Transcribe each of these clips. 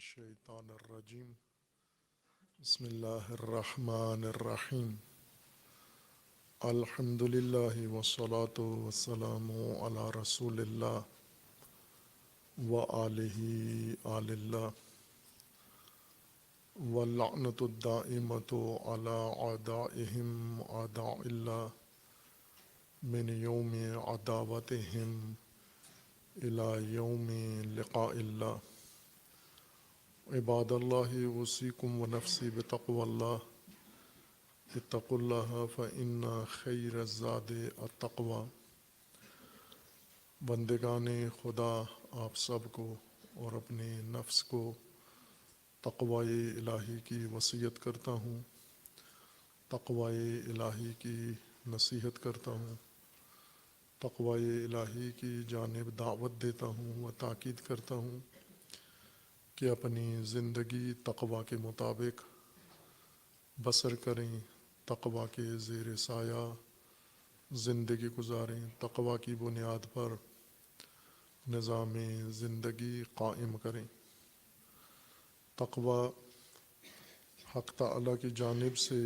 الشیطان الرجیم بسم اللہ الرحمن الرحیم الحمد للہ والصلاة والسلام علی رسول اللہ وآلہ آل اللہ واللعنۃ الدائمۃ علی اعدائہم اعداء اللہ من یوم عداوتہم الی یوم لقاء اللہ عباد اللہ اوصیکم ونفسی بتقوی اللہ اتقوا اللہ فإن خیر الزاد التقوی۔ بندگان خدا، آپ سب کو اور اپنے نفس کو تقوی الہی کی وصیت کرتا ہوں، تقوی الہی کی نصیحت کرتا ہوں، تقوی الہی کی جانب دعوت دیتا ہوں و تاکید کرتا ہوں کہ اپنی زندگی تقوی کے مطابق بسر کریں، تقوی کے زیر سایہ زندگی گزاریں، تقوی کی بنیاد پر نظام زندگی قائم کریں۔ تقوی حق تعالیٰ کی جانب سے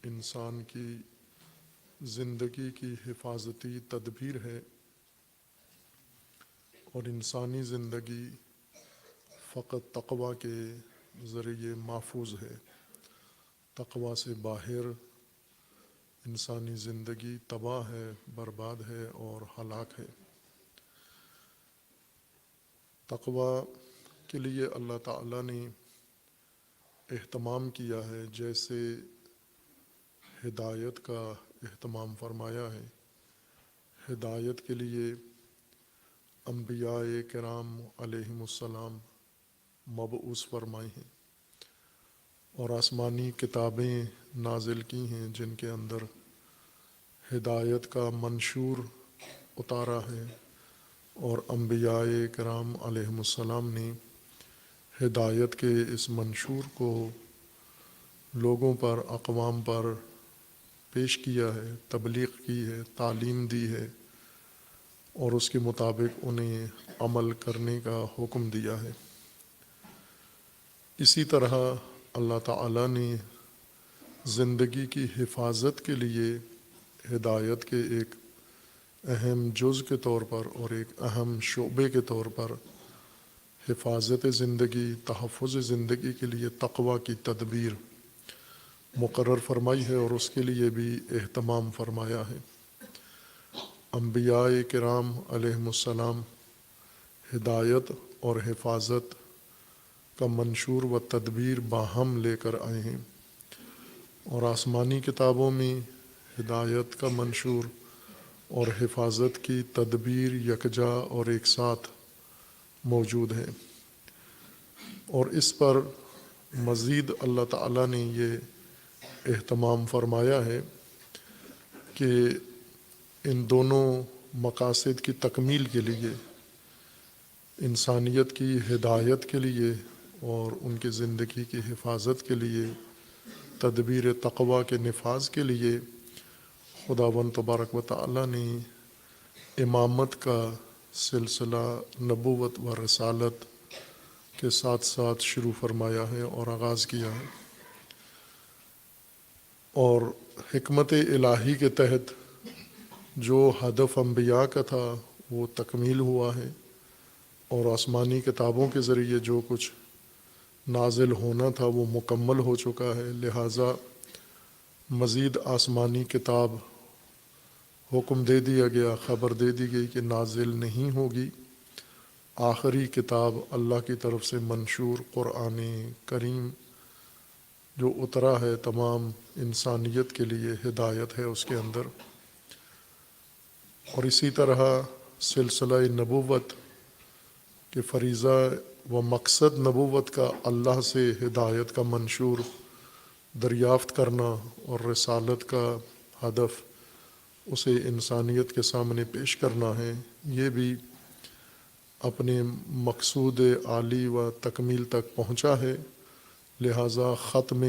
انسان کی زندگی کی حفاظتی تدبیر ہے، اور انسانی زندگی فقط تقوی کے ذریعے محفوظ ہے۔ تقوی سے باہر انسانی زندگی تباہ ہے، برباد ہے اور ہلاک ہے۔ تقوی کے لیے اللہ تعالیٰ نے اہتمام کیا ہے، جیسے ہدایت کا اہتمام فرمایا ہے۔ ہدایت کے لیے انبیاء کرام علیہم السلام مبعوث فرمائے ہیں اور آسمانی کتابیں نازل کی ہیں جن کے اندر ہدایت کا منشور اتارا ہے، اور انبیاء کرام علیہم السلام نے ہدایت کے اس منشور کو لوگوں پر، اقوام پر پیش کیا ہے، تبلیغ کی ہے، تعلیم دی ہے، اور اس کے مطابق انہیں عمل کرنے کا حکم دیا ہے۔ اسی طرح اللہ تعالیٰ نے زندگی کی حفاظت کے لیے ہدایت کے ایک اہم جز کے طور پر اور ایک اہم شعبے کے طور پر حفاظت زندگی، تحفظ زندگی کے لیے تقوی کی تدبیر مقرر فرمائی ہے، اور اس کے لیے بھی اہتمام فرمایا ہے۔ انبیاء کرام علیہم السلام ہدایت اور حفاظت کا منشور و تدبیر باہم لے کر آئے ہیں، اور آسمانی کتابوں میں ہدایت کا منشور اور حفاظت کی تدبیر یکجا اور ایک ساتھ موجود ہے، اور اس پر مزید اللہ تعالیٰ نے یہ اہتمام فرمایا ہے کہ ان دونوں مقاصد کی تکمیل کے لیے، انسانیت کی ہدایت کے لیے اور ان کی زندگی کی حفاظت کے لیے، تدبیر تقوی کے نفاذ کے لیے خداوند تبارک و تعالیٰ نے امامت کا سلسلہ نبوت و رسالت کے ساتھ ساتھ شروع فرمایا ہے اور آغاز کیا ہے، اور حکمت الہی کے تحت جو ہدف انبیاء کا تھا وہ تکمیل ہوا ہے، اور آسمانی کتابوں کے ذریعے جو کچھ نازل ہونا تھا وہ مکمل ہو چکا ہے۔ لہٰذا مزید آسمانی کتاب حکم دے دیا گیا، خبر دے دی گئی کہ نازل نہیں ہوگی۔ آخری کتاب اللہ کی طرف سے منشور قرآن کریم جو اترا ہے، تمام انسانیت کے لیے ہدایت ہے اس کے اندر۔ اور اسی طرح سلسلہ نبوت کہ فریضہ و مقصد نبوت کا اللہ سے ہدایت کا منشور دریافت کرنا، اور رسالت کا ہدف اسے انسانیت کے سامنے پیش کرنا ہے، یہ بھی اپنے مقصود عالی و تکمیل تک پہنچا ہے۔ لہٰذا ختم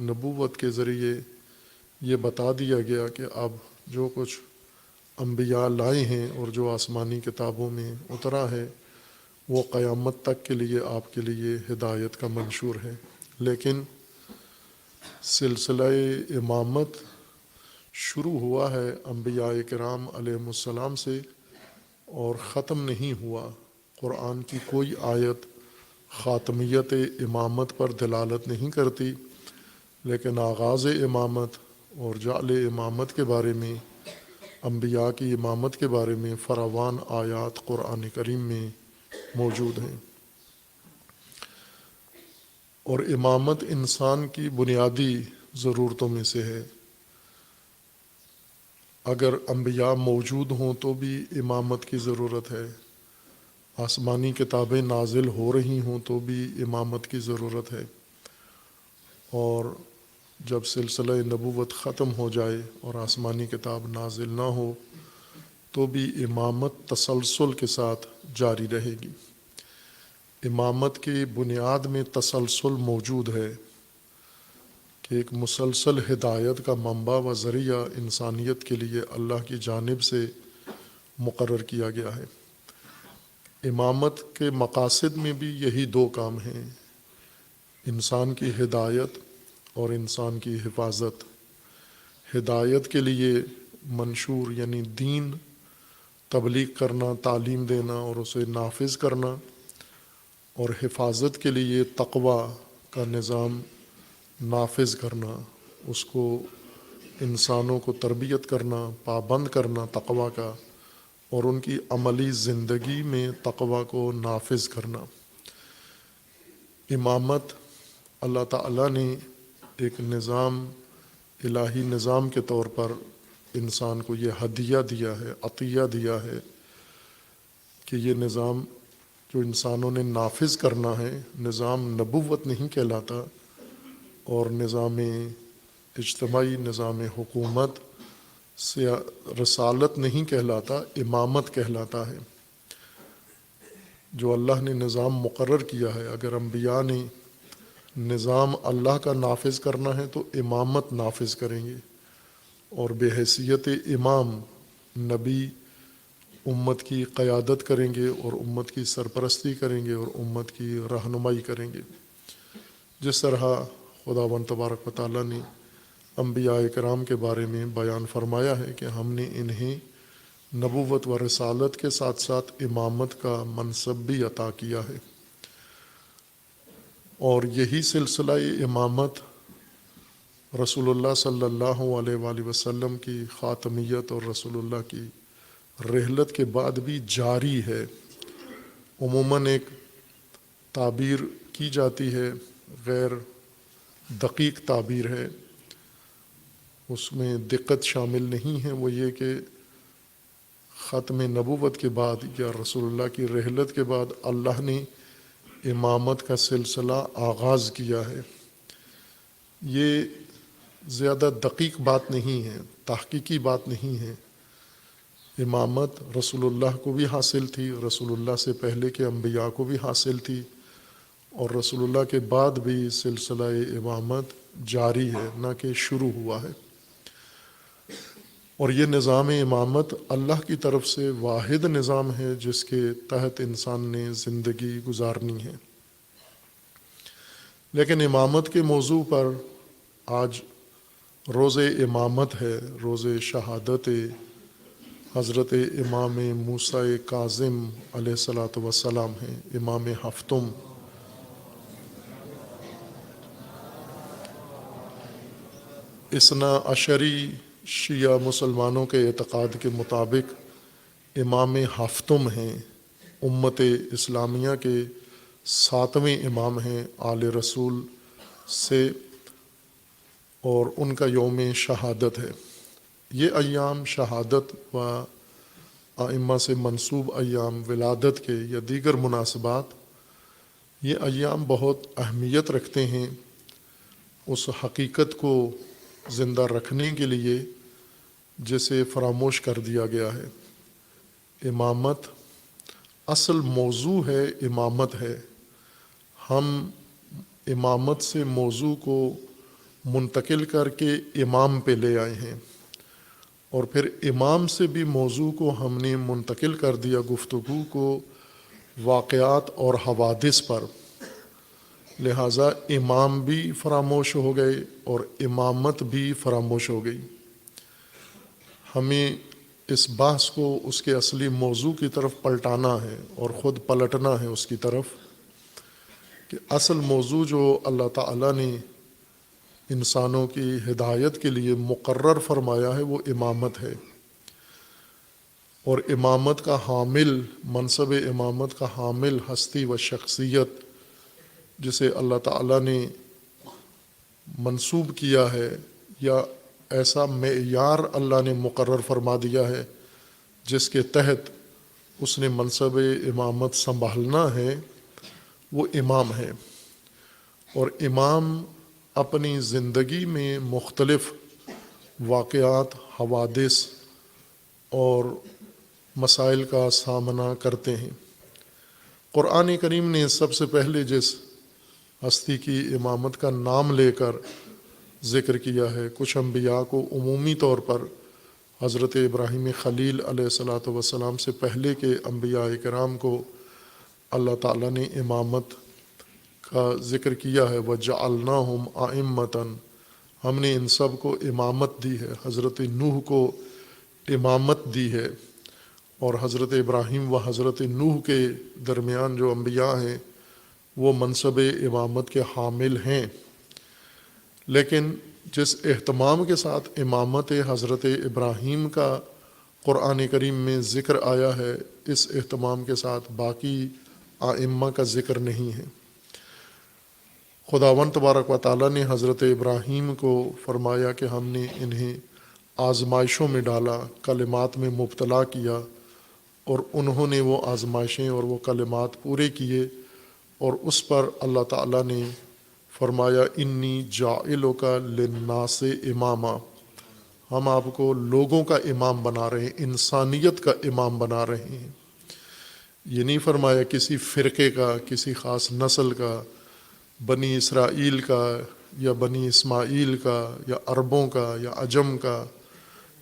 نبوت کے ذریعے یہ بتا دیا گیا کہ اب جو کچھ انبیاء لائے ہیں اور جو آسمانی کتابوں میں اترا ہے وہ قیامت تک کے لیے آپ کے لیے ہدایت کا منشور ہے۔ لیکن سلسلہ امامت شروع ہوا ہے انبیاء کرام علیہم السلام سے اور ختم نہیں ہوا۔ قرآن کی کوئی آیت خاتمیت امامت پر دلالت نہیں کرتی، لیکن آغاز امامت اور جعل امامت کے بارے میں، انبیاء کی امامت کے بارے میں فراوان آیات قرآن کریم میں موجود ہیں۔ اور امامت انسان کی بنیادی ضرورتوں میں سے ہے۔ اگر انبیاء موجود ہوں تو بھی امامت کی ضرورت ہے، آسمانی کتابیں نازل ہو رہی ہوں تو بھی امامت کی ضرورت ہے، اور جب سلسلہ نبوت ختم ہو جائے اور آسمانی کتاب نازل نہ ہو تو بھی امامت تسلسل کے ساتھ جاری رہے گی۔ امامت کی بنیاد میں تسلسل موجود ہے کہ ایک مسلسل ہدایت کا منبع و ذریعہ انسانیت کے لیے اللہ کی جانب سے مقرر کیا گیا ہے۔ امامت کے مقاصد میں بھی یہی دو کام ہیں، انسان کی ہدایت اور انسان کی حفاظت۔ ہدایت کے لیے منشور یعنی دین تبلیغ کرنا، تعلیم دینا اور اسے نافذ کرنا، اور حفاظت کے لیے تقویٰ کا نظام نافذ کرنا، اس کو انسانوں کو تربیت کرنا، پابند کرنا تقویٰ کا، اور ان کی عملی زندگی میں تقویٰ کو نافذ کرنا۔ امامت اللہ تعالیٰ نے ایک نظام، الہی نظام کے طور پر انسان کو یہ ہدیہ دیا ہے، عطیہ دیا ہے کہ یہ نظام جو انسانوں نے نافذ کرنا ہے، نظام نبوت نہیں کہلاتا، اور نظام اجتماعی، نظام حکومت سے رسالت نہیں کہلاتا، امامت کہلاتا ہے۔ جو اللہ نے نظام مقرر کیا ہے، اگر انبیاء نے نظام اللہ کا نافذ کرنا ہے تو امامت نافذ کریں گے، اور بحیثیت امام نبی امت کی قیادت کریں گے اور امت کی سرپرستی کریں گے اور امت کی رہنمائی کریں گے۔ جس طرح خداوند تبارک و تعالیٰ نے انبیاء کرام کے بارے میں بیان فرمایا ہے کہ ہم نے انہیں نبوت و رسالت کے ساتھ ساتھ امامت کا منصب بھی عطا کیا ہے، اور یہی سلسلہ امامت رسول اللہ صلی اللہ علیہ وآلہ وسلم کی خاتمیت اور رسول اللہ کی رحلت کے بعد بھی جاری ہے۔ عموماً ایک تعبیر کی جاتی ہے، غیر دقیق تعبیر ہے، اس میں دقت شامل نہیں ہے، وہ یہ کہ ختم نبوت کے بعد یا رسول اللہ کی رحلت کے بعد اللہ نے امامت کا سلسلہ آغاز کیا ہے۔ یہ زیادہ دقیق بات نہیں ہے، تحقیقی بات نہیں ہے۔ امامت رسول اللہ کو بھی حاصل تھی، رسول اللہ سے پہلے کے انبیاء کو بھی حاصل تھی، اور رسول اللہ کے بعد بھی سلسلہ امامت جاری ہے، نہ کہ شروع ہوا ہے۔ اور یہ نظام امامت اللہ کی طرف سے واحد نظام ہے جس کے تحت انسان نے زندگی گزارنی ہے۔ لیکن امامت کے موضوع پر آج روز امامت ہے، روز شہادت حضرت امام موسیٰ کاظم علیہ الصلاۃ والسلام ہیں، امام ہفتم۔ اثنا عشری شیعہ مسلمانوں کے اعتقاد کے مطابق امام ہفتم ہیں، امت اسلامیہ کے 7ویں امام ہیں آل رسول سے، اور ان کا یوم شہادت ہے۔ یہ ایام شہادت و ائمہ سے منسوب ایام ولادت کے یا دیگر مناسبات، یہ ایام بہت اہمیت رکھتے ہیں اس حقیقت کو زندہ رکھنے کے لیے جسے فراموش کر دیا گیا ہے۔ امامت اصل موضوع ہے، امامت ہے، ہم امامت سے موضوع کو منتقل کر کے امام پہ لے آئے ہیں، اور پھر امام سے بھی موضوع کو ہم نے منتقل کر دیا، گفتگو کو واقعات اور حوادث پر، لہٰذا امام بھی فراموش ہو گئے اور امامت بھی فراموش ہو گئی۔ ہمیں اس بحث کو اس کے اصلی موضوع کی طرف پلٹانا ہے اور خود پلٹنا ہے اس کی طرف کہ اصل موضوع جو اللہ تعالیٰ نے انسانوں کی ہدایت کے لیے مقرر فرمایا ہے وہ امامت ہے، اور امامت کا حامل، منصب امامت کا حامل ہستی و شخصیت جسے اللہ تعالیٰ نے منسوب کیا ہے، یا ایسا معیار اللہ نے مقرر فرما دیا ہے جس کے تحت اس نے منصب امامت سنبھالنا ہے، وہ امام ہے۔ اور امام اپنی زندگی میں مختلف واقعات، حوادث اور مسائل کا سامنا کرتے ہیں۔ قرآن کریم نے سب سے پہلے جس ہستی کی امامت کا نام لے کر ذکر کیا ہے، کچھ انبیاء کو عمومی طور پر حضرت ابراہیم خلیل علیہ الصلاۃ والسلام سے پہلے کے انبیاء کرام کو اللہ تعالیٰ نے امامت کا ذکر کیا ہے۔ وَجَعَلْنَاهُمْ أَئِمَّةً، ہم نے ان سب کو امامت دی ہے۔ حضرت نوح کو امامت دی ہے، اور حضرت ابراہیم و حضرت نوح کے درمیان جو انبیاء ہیں وہ منصب امامت کے حامل ہیں۔ لیکن جس اہتمام کے ساتھ امامت حضرت ابراہیم کا قرآن کریم میں ذکر آیا ہے، اس اہتمام کے ساتھ باقی ائمہ کا ذکر نہیں ہے۔ خداوند تبارک و تعالیٰ نے حضرت ابراہیم کو فرمایا کہ ہم نے انہیں آزمائشوں میں ڈالا، کلمات میں مبتلا کیا، اور انہوں نے وہ آزمائشیں اور وہ کلمات پورے کیے، اور اس پر اللہ تعالیٰ نے فرمایا انی جاعلک للناس اماما، ہم آپ کو لوگوں کا امام بنا رہے ہیں، انسانیت کا امام بنا رہے ہیں۔ یہ نہیں فرمایا کسی فرقے کا، کسی خاص نسل کا، بنی اسرائیل کا یا بنی اسماعیل کا یا عربوں کا یا عجم کا،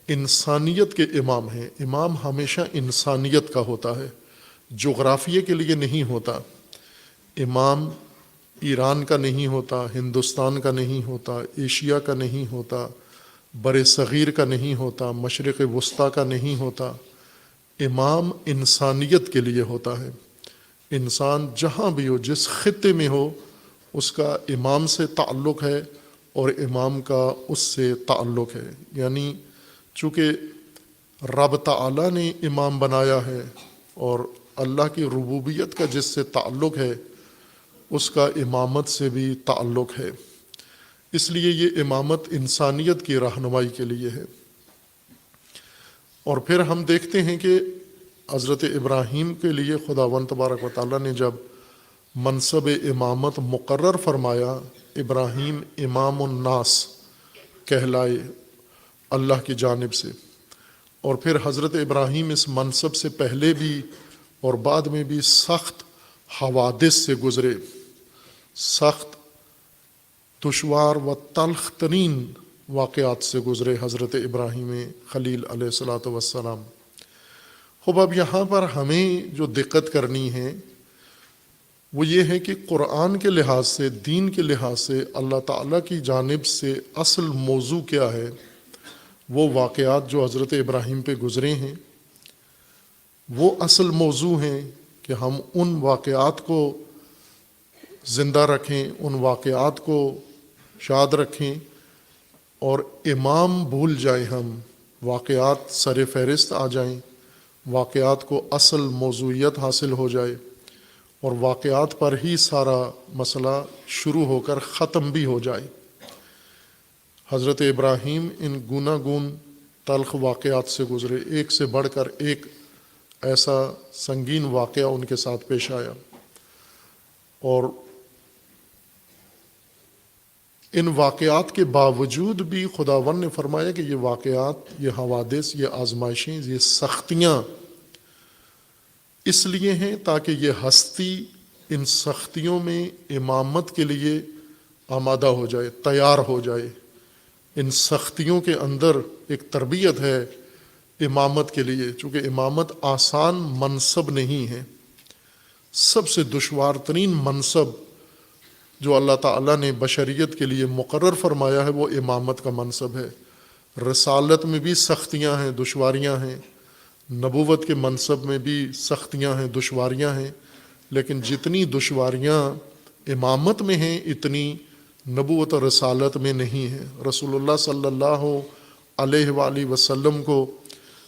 انسانیت کے امام ہیں۔ امام ہمیشہ انسانیت کا ہوتا ہے، جغرافیے کے لیے نہیں ہوتا۔ امام ایران کا نہیں ہوتا، ہندوستان کا نہیں ہوتا، ایشیا کا نہیں ہوتا، بر صغیر کا نہیں ہوتا، مشرق وسطیٰ کا نہیں ہوتا۔ امام انسانیت کے لیے ہوتا ہے۔ انسان جہاں بھی ہو، جس خطے میں ہو، اس کا امام سے تعلق ہے اور امام کا اس سے تعلق ہے۔ یعنی چونکہ رب تعالیٰ نے امام بنایا ہے اور اللہ کی ربوبیت کا جس سے تعلق ہے اس کا امامت سے بھی تعلق ہے، اس لیے یہ امامت انسانیت کی رہنمائی کے لیے ہے۔ اور پھر ہم دیکھتے ہیں کہ حضرت ابراہیم کے لیے خداوند تبارک و تعالیٰ نے جب منصب امامت مقرر فرمایا، ابراہیم امام الناس کہلائے اللہ کی جانب سے، اور پھر حضرت ابراہیم اس منصب سے پہلے بھی اور بعد میں بھی سخت حوادث سے گزرے، سخت دشوار و تلخ ترین واقعات سے گزرے حضرت ابراہیم خلیل علیہ الصلاۃ والسلام۔ خب اب یہاں پر ہمیں جو دقت کرنی ہے وہ یہ ہے کہ قرآن کے لحاظ سے، دین کے لحاظ سے اللہ تعالیٰ کی جانب سے اصل موضوع کیا ہے۔ وہ واقعات جو حضرت ابراہیم پہ گزرے ہیں وہ اصل موضوع ہیں کہ ہم ان واقعات کو زندہ رکھیں، ان واقعات کو یاد رکھیں، اور امام بھول جائیں، ہم واقعات سر فہرست آ جائیں، واقعات کو اصل موضوعیت حاصل ہو جائے، اور واقعات پر ہی سارا مسئلہ شروع ہو کر ختم بھی ہو جائے۔ حضرت ابراہیم ان گوناگون تلخ واقعات سے گزرے، ایک سے بڑھ کر ایک ایسا سنگین واقعہ ان کے ساتھ پیش آیا، اور ان واقعات کے باوجود بھی خداوند نے فرمایا کہ یہ واقعات، یہ حوادث، یہ آزمائشیں، یہ سختیاں اس لیے ہیں تاکہ یہ ہستی ان سختیوں میں امامت کے لیے آمادہ ہو جائے، تیار ہو جائے۔ ان سختیوں کے اندر ایک تربیت ہے امامت کے لیے، چونکہ امامت آسان منصب نہیں ہے، سب سے دشوار ترین منصب جو اللہ تعالیٰ نے بشریت کے لیے مقرر فرمایا ہے وہ امامت کا منصب ہے۔ رسالت میں بھی سختیاں ہیں، دشواریاں ہیں، نبوت کے منصب میں بھی سختیاں ہیں، دشواریاں ہیں، لیکن جتنی دشواریاں امامت میں ہیں اتنی نبوت اور رسالت میں نہیں ہیں۔ رسول اللہ صلی اللہ علیہ وآلہ وسلم کو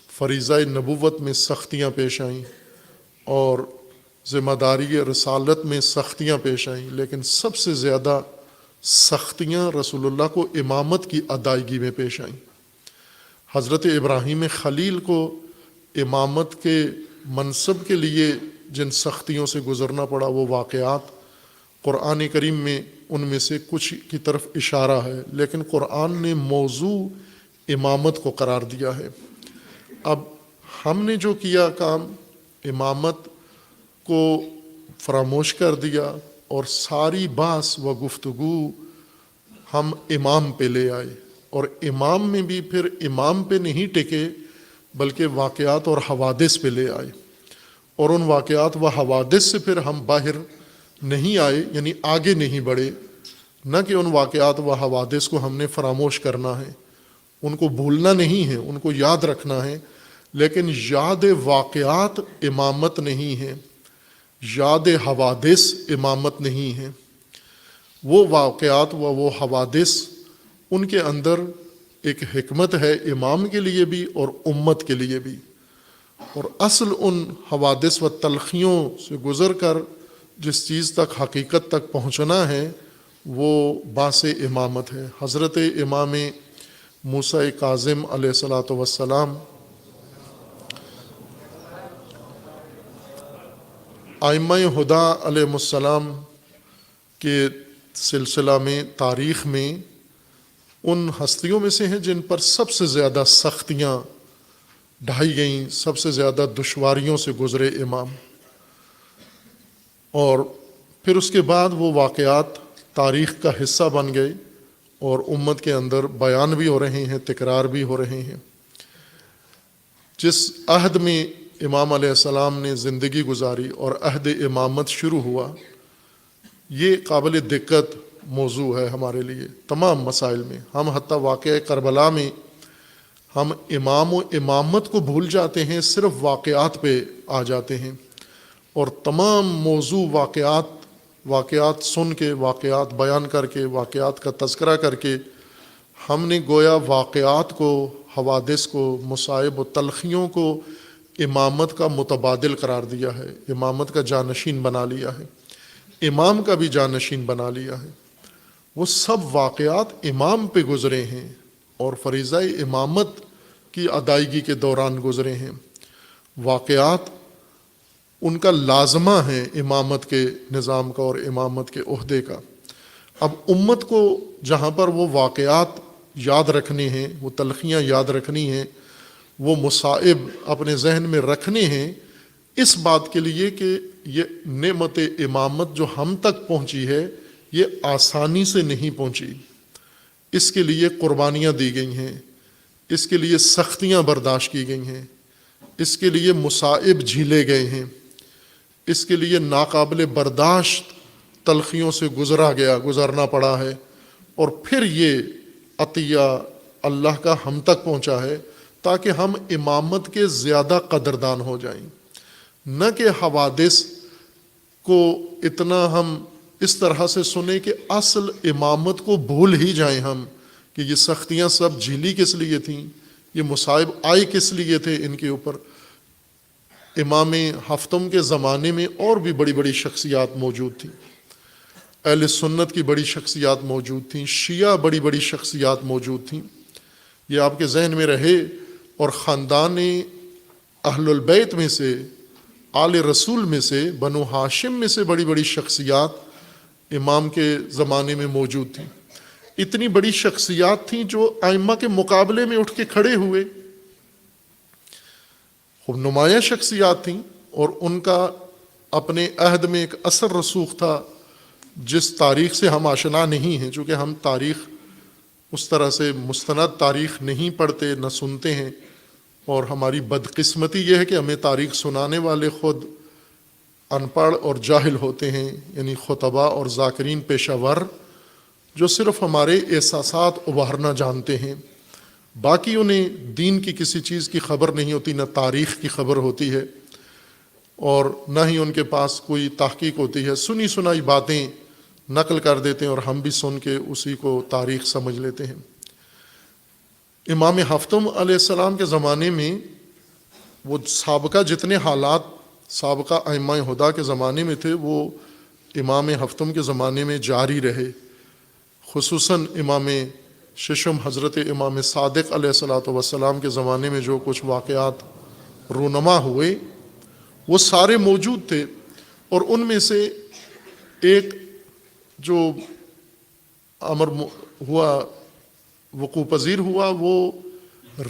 فریضہ نبوت میں سختیاں پیش آئیں اور ذمہ داری رسالت میں سختیاں پیش آئیں، لیکن سب سے زیادہ سختیاں رسول اللہ کو امامت کی ادائیگی میں پیش آئیں۔ حضرت ابراہیم خلیل کو امامت کے منصب کے لیے جن سختیوں سے گزرنا پڑا وہ واقعات قرآن کریم میں ان میں سے کچھ کی طرف اشارہ ہے، لیکن قرآن نے موضوع امامت کو قرار دیا ہے۔ اب ہم نے جو کیا کام، امامت کو فراموش کر دیا اور ساری بحث و گفتگو ہم امام پہ لے آئے، اور امام میں بھی پھر امام پہ نہیں ٹکے بلکہ واقعات اور حوادث پہ لے آئے، اور ان واقعات و حوادث سے پھر ہم باہر نہیں آئے، یعنی آگے نہیں بڑھے۔ نہ کہ ان واقعات و حوادث کو ہم نے فراموش کرنا ہے، ان کو بھولنا نہیں ہے، ان کو یاد رکھنا ہے، لیکن یاد واقعات امامت نہیں ہے، یاد حوادث امامت نہیں ہے۔ وہ واقعات و وہ حوادث، ان کے اندر ایک حکمت ہے امام کے لیے بھی اور امت کے لیے بھی، اور اصل ان حوادث و تلخیوں سے گزر کر جس چیز تک، حقیقت تک پہنچنا ہے وہ باعث امامت ہے۔ حضرت امام موسیٰ کاظم علیہ الصلاۃ والسلام ائمہ ہدیٰ علیہ السلام کے سلسلہ میں، تاریخ میں ان ہستیوں میں سے ہیں جن پر سب سے زیادہ سختیاں ڈھائی گئیں، سب سے زیادہ دشواریوں سے گزرے امام، اور پھر اس کے بعد وہ واقعات تاریخ کا حصہ بن گئے اور امت کے اندر بیان بھی ہو رہے ہیں، تکرار بھی ہو رہے ہیں۔ جس عہد میں امام علیہ السلام نے زندگی گزاری اور عہد امامت شروع ہوا، یہ قابل دقت موضوع ہے ہمارے لیے تمام مسائل میں۔ ہم حتیٰ واقعہ کربلا میں ہم امام و امامت کو بھول جاتے ہیں، صرف واقعات پہ آ جاتے ہیں، اور تمام موضوع واقعات سن کے، واقعات بیان کر کے، واقعات کا تذکرہ کر کے ہم نے گویا واقعات کو، حوادث کو، مصائب و تلخیوں کو امامت کا متبادل قرار دیا ہے، امامت کا جانشین بنا لیا ہے، امام کا بھی جانشین بنا لیا ہے۔ وہ سب واقعات امام پہ گزرے ہیں اور فریضہ امامت کی ادائیگی کے دوران گزرے ہیں۔ واقعات ان کا لازمہ ہے امامت کے نظام کا اور امامت کے عہدے کا۔ اب امت کو جہاں پر وہ واقعات یاد رکھنے ہیں، وہ تلخیاں یاد رکھنی ہیں، وہ مصائب اپنے ذہن میں رکھنے ہیں، اس بات کے لیے کہ یہ نعمت امامت جو ہم تک پہنچی ہے یہ آسانی سے نہیں پہنچی، اس کے لیے قربانیاں دی گئی ہیں، اس کے لیے سختیاں برداشت کی گئی ہیں، اس کے لیے مصائب جھیلے گئے ہیں، اس کے لیے ناقابل برداشت تلخیوں سے گزرنا پڑا ہے، اور پھر یہ عطیہ اللہ کا ہم تک پہنچا ہے تاکہ ہم امامت کے زیادہ قدردان ہو جائیں، نہ کہ حوادث کو اتنا ہم اس طرح سے سنیں کہ اصل امامت کو بھول ہی جائیں ہم، کہ یہ سختیاں سب جھیلی کس لیے تھیں، یہ مصائب آئے کس لیے تھے ان کے اوپر۔ امام ہفتم کے زمانے میں اور بھی بڑی بڑی شخصیات موجود تھیں، اہل سنت کی بڑی شخصیات موجود تھیں، شیعہ بڑی بڑی شخصیات موجود تھیں، یہ آپ کے ذہن میں رہے۔ اور خاندان اہل البیت میں سے، آل رسول میں سے، بنو ہاشم میں سے بڑی بڑی شخصیات امام کے زمانے میں موجود تھیں۔ اتنی بڑی شخصیات تھیں جو ائمہ کے مقابلے میں اٹھ کے کھڑے ہوئے، خوب نمایاں شخصیات تھیں، اور ان کا اپنے عہد میں ایک اثر رسوخ تھا جس تاریخ سے ہم آشنا نہیں ہیں، چونکہ ہم تاریخ اس طرح سے مستند تاریخ نہیں پڑھتے نہ سنتے ہیں، اور ہماری بدقسمتی یہ ہے کہ ہمیں تاریخ سنانے والے خود ان پڑھ اور جاہل ہوتے ہیں، یعنی خطبہ اور ذاکرین پیشہ ور جو صرف ہمارے احساسات ابھارنا جانتے ہیں، باقی انہیں دین کی کسی چیز کی خبر نہیں ہوتی، نہ تاریخ کی خبر ہوتی ہے اور نہ ہی ان کے پاس کوئی تحقیق ہوتی ہے، سنی سنائی باتیں نقل کر دیتے ہیں اور ہم بھی سن کے اسی کو تاریخ سمجھ لیتے ہیں۔ امام ہفتم علیہ السلام کے زمانے میں وہ سابقہ جتنے حالات سابقہ ائمہ ہدیٰ کے زمانے میں تھے وہ امام ہفتم کے زمانے میں جاری رہے، خصوصاً امام ششم حضرت امام صادق علیہ السلام کے زمانے میں جو کچھ واقعات رونما ہوئے وہ سارے موجود تھے، اور ان میں سے ایک جو امر ہوا وقوع پذیر ہوا وہ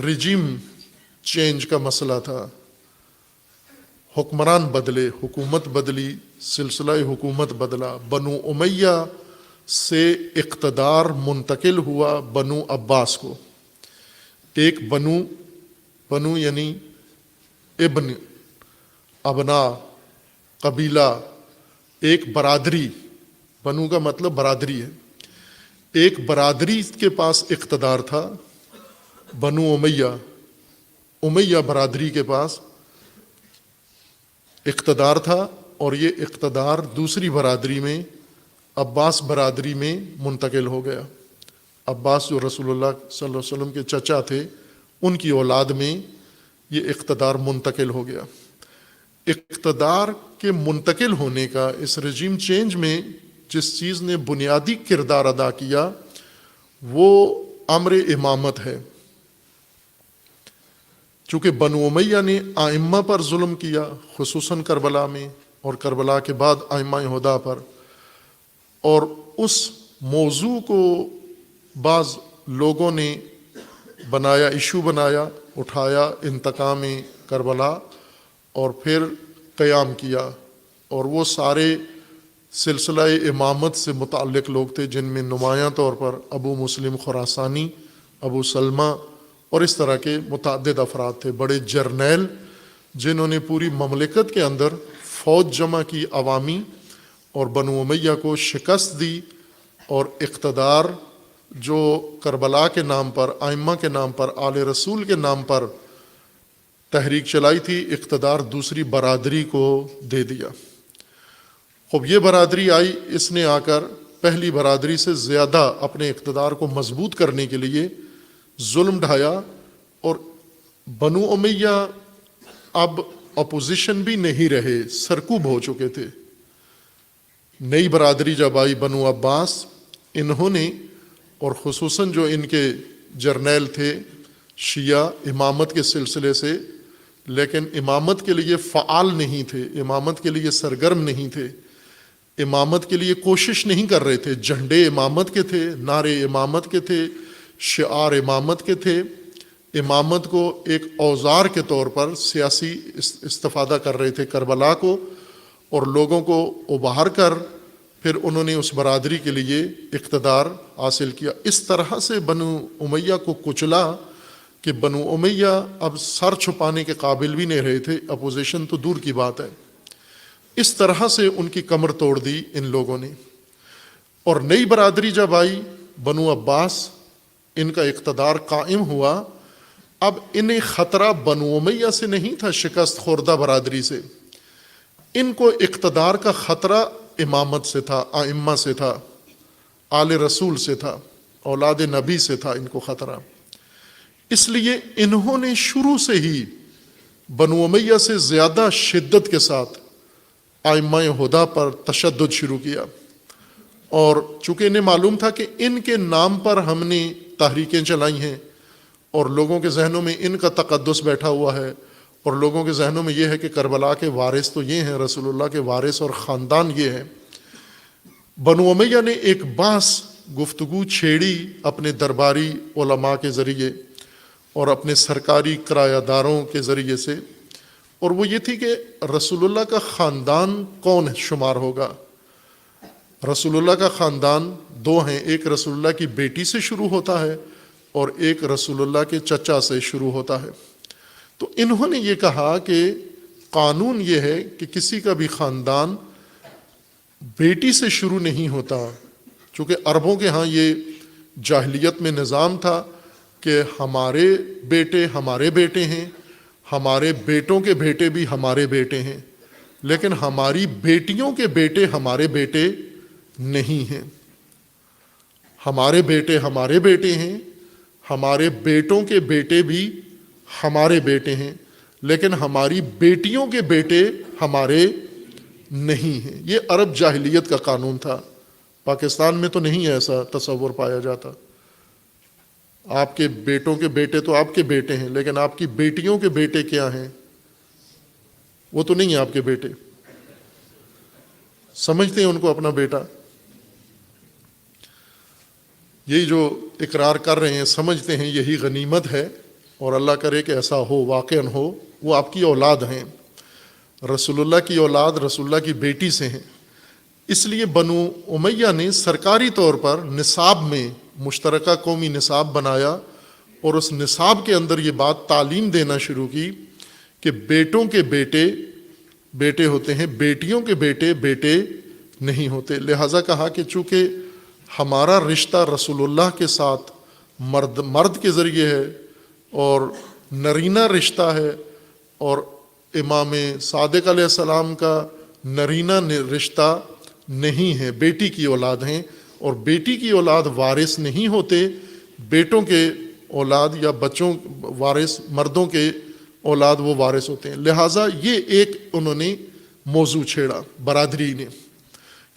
رجیم چینج کا مسئلہ تھا۔ حکمران بدلے، حکومت بدلی، سلسلہ حکومت بدلا، بنو امیہ سے اقتدار منتقل ہوا بنو عباس کو۔ ایک بنو یعنی ابن، ابنا، قبیلہ، ایک برادری، بنو کا مطلب برادری ہے، ایک برادری کے پاس اقتدار تھا، بنو امیہ برادری کے پاس اقتدار تھا، اور یہ اقتدار دوسری برادری میں عباس برادری میں منتقل ہو گیا۔ عباس جو رسول اللہ صلی اللہ علیہ وسلم کے چچا تھے، ان کی اولاد میں یہ اقتدار منتقل ہو گیا۔ اقتدار کے منتقل ہونے کا اس رجیم چینج میں جس چیز نے بنیادی کردار ادا کیا وہ امر امامت ہے۔ چونکہ بنو امیہ نے ائمہ پر ظلم کیا، خصوصاً کربلا میں اور کربلا کے بعد ائمہ ہدیٰ پر، اور اس موضوع کو بعض لوگوں نے بنایا، ایشو بنایا، اٹھایا، انتقام کربلا، اور پھر قیام کیا، اور وہ سارے سلسلہ امامت سے متعلق لوگ تھے جن میں نمایاں طور پر ابو مسلم خراسانی، ابو سلمہ اور اس طرح کے متعدد افراد تھے، بڑے جرنیل جنہوں نے پوری مملکت کے اندر فوج جمع کی عوامی اور بنو امیہ کو شکست دی، اور اقتدار جو کربلا کے نام پر، ائمہ کے نام پر، آل رسول کے نام پر تحریک چلائی تھی، اقتدار دوسری برادری کو دے دیا۔ خب یہ برادری آئی، اس نے آ کر پہلی برادری سے زیادہ اپنے اقتدار کو مضبوط کرنے کے لیے ظلم ڈھایا، اور بنو امیہ اب اپوزیشن بھی نہیں رہے، سرکوب ہو چکے تھے۔ نئی برادری جب آئی بنو عباس، انہوں نے، اور خصوصاً جو ان کے جرنیل تھے شیعہ، امامت کے سلسلے سے، لیکن امامت کے لیے فعال نہیں تھے، امامت کے لیے سرگرم نہیں تھے، امامت کے لیے کوشش نہیں کر رہے تھے، جھنڈے امامت کے تھے، نعرے امامت کے تھے، شعار امامت کے تھے، امامت کو ایک اوزار کے طور پر سیاسی استفادہ کر رہے تھے کربلا کو، اور لوگوں کو ابھار کر پھر انہوں نے اس برادری کے لیے اقتدار حاصل کیا۔ اس طرح سے بنو امیہ کو کچلا کہ بنو امیہ اب سر چھپانے کے قابل بھی نہیں رہے تھے، اپوزیشن تو دور کی بات ہے۔ اس طرح سے ان کی کمر توڑ دی ان لوگوں نے، اور نئی برادری جب آئی بنو عباس، ان کا اقتدار قائم ہوا۔ اب انہیں خطرہ بنو امیہ سے نہیں تھا، شکست خوردہ برادری سے، ان کو اقتدار کا خطرہ امامت سے تھا، ائمہ سے تھا، آل رسول سے تھا، اولاد نبی سے تھا ان کو خطرہ۔ اس لیے انہوں نے شروع سے ہی بنو امیہ سے زیادہ شدت کے ساتھ ائمہ ہدیٰ پر تشدد شروع کیا، اور چونکہ انہیں معلوم تھا کہ ان کے نام پر ہم نے تحریکیں چلائی ہیں، اور لوگوں کے ذہنوں میں ان کا تقدس بیٹھا ہوا ہے، اور لوگوں کے ذہنوں میں یہ ہے کہ کربلا کے وارث تو یہ ہیں، رسول اللہ کے وارث اور خاندان یہ ہے۔ بنو امیہ نے ایک بحث گفتگو چھیڑی اپنے درباری علماء کے ذریعے اور اپنے سرکاری کرایہ داروں کے ذریعے سے، اور وہ یہ تھی کہ رسول اللہ کا خاندان کون شمار ہوگا۔ رسول اللہ کا خاندان دو ہیں، ایک رسول اللہ کی بیٹی سے شروع ہوتا ہے اور ایک رسول اللہ کے چچا سے شروع ہوتا ہے۔ تو انہوں نے یہ کہا کہ قانون یہ ہے کہ کسی کا بھی خاندان بیٹی سے شروع نہیں ہوتا، چونکہ عربوں کے ہاں یہ جاہلیت میں نظام تھا کہ ہمارے بیٹے ہمارے بیٹے ہیں، ہمارے بیٹوں کے بیٹے بھی ہمارے بیٹے ہیں، لیکن ہماری بیٹیوں کے بیٹے ہمارے بیٹے نہیں ہیں۔ ہمارے بیٹے ہمارے بیٹے ہیں، ہمارے بیٹوں کے بیٹے بھی ہمارے بیٹے ہیں، لیکن ہماری بیٹیوں کے بیٹے ہمارے نہیں ہیں۔ یہ عرب جاہلیت کا قانون تھا، پاکستان میں تو نہیں ایسا تصور پایا جاتا۔ آپ کے بیٹوں کے بیٹے تو آپ کے بیٹے ہیں، لیکن آپ کی بیٹیوں کے بیٹے کیا ہیں؟ وہ تو نہیں ہیں آپ کے بیٹے، سمجھتے ہیں ان کو اپنا بیٹا۔ یہی جو اقرار کر رہے ہیں سمجھتے ہیں یہی غنیمت ہے، اور اللہ کرے کہ ایسا ہو، واقعاً ہو، وہ آپ کی اولاد ہیں، رسول اللہ کی اولاد رسول اللہ کی بیٹی سے ہیں۔ اس لیے بنو امیہ نے سرکاری طور پر نصاب میں مشترکہ قومی نصاب بنایا، اور اس نصاب کے اندر یہ بات تعلیم دینا شروع کی کہ بیٹوں کے بیٹے بیٹے ہوتے ہیں، بیٹیوں کے بیٹے بیٹے نہیں ہوتے۔ لہٰذا کہا کہ چونکہ ہمارا رشتہ رسول اللہ کے ساتھ مرد کے ذریعے ہے، اور نرینہ رشتہ ہے، اور امام صادق علیہ السلام کا نرینہ رشتہ نہیں ہے، بیٹی کی اولاد ہیں، اور بیٹی کی اولاد وارث نہیں ہوتے، بیٹوں کے اولاد یا بچوں وارث، مردوں کے اولاد وہ وارث ہوتے ہیں۔ لہٰذا یہ ایک انہوں نے موضوع چھیڑا برادری نے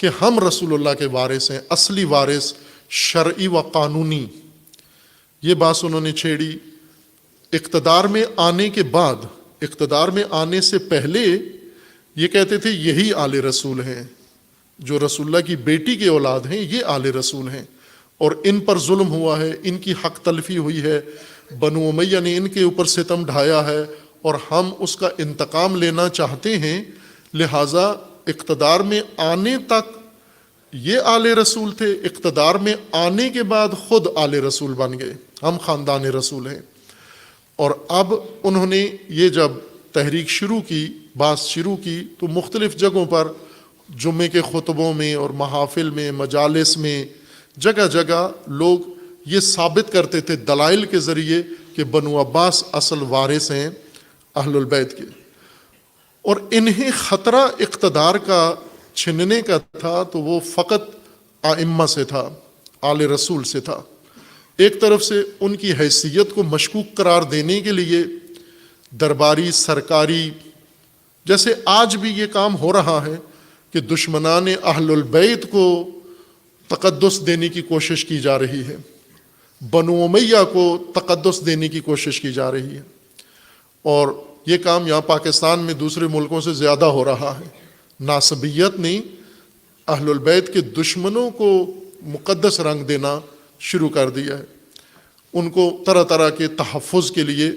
کہ ہم رسول اللہ کے وارث ہیں، اصلی وارث شرعی و قانونی۔ یہ بات انہوں نے چھیڑی۔ اقتدار میں آنے کے بعد، اقتدار میں آنے سے پہلے یہ کہتے تھے یہی آل رسول ہیں، جو رسول اللہ کی بیٹی کے اولاد ہیں یہ آل رسول ہیں، اور ان پر ظلم ہوا ہے، ان کی حق تلفی ہوئی ہے، بنو امیہ نے ان کے اوپر ستم ڈھایا ہے، اور ہم اس کا انتقام لینا چاہتے ہیں۔ لہٰذا اقتدار میں آنے تک یہ آل رسول تھے، اقتدار میں آنے کے بعد خود آل رسول بن گئے، ہم خاندان رسول ہیں۔ اور اب انہوں نے یہ جب تحریک شروع کی، بات شروع کی، تو مختلف جگہوں پر جمعے کے خطبوں میں اور محافل میں، مجالس میں، جگہ جگہ لوگ یہ ثابت کرتے تھے دلائل کے ذریعے کہ بنو عباس اصل وارث ہیں اہل البیت کے۔ اور انہیں خطرہ اقتدار کا چھننے کا تھا تو وہ فقط ائمہ سے تھا، آل رسول سے تھا۔ ایک طرف سے ان کی حیثیت کو مشکوک قرار دینے کے لیے درباری، سرکاری، جیسے آج بھی یہ کام ہو رہا ہے کہ دشمنان اہل البیت کو تقدس دینے کی کوشش کی جا رہی ہے، بنو امیہ کو تقدس دینے کی کوشش کی جا رہی ہے، اور یہ کام یہاں پاکستان میں دوسرے ملکوں سے زیادہ ہو رہا ہے۔ ناصبیت نے اہل البیت کے دشمنوں کو مقدس رنگ دینا شروع کر دیا ہے، ان کو طرح طرح کے تحفظ کے لیے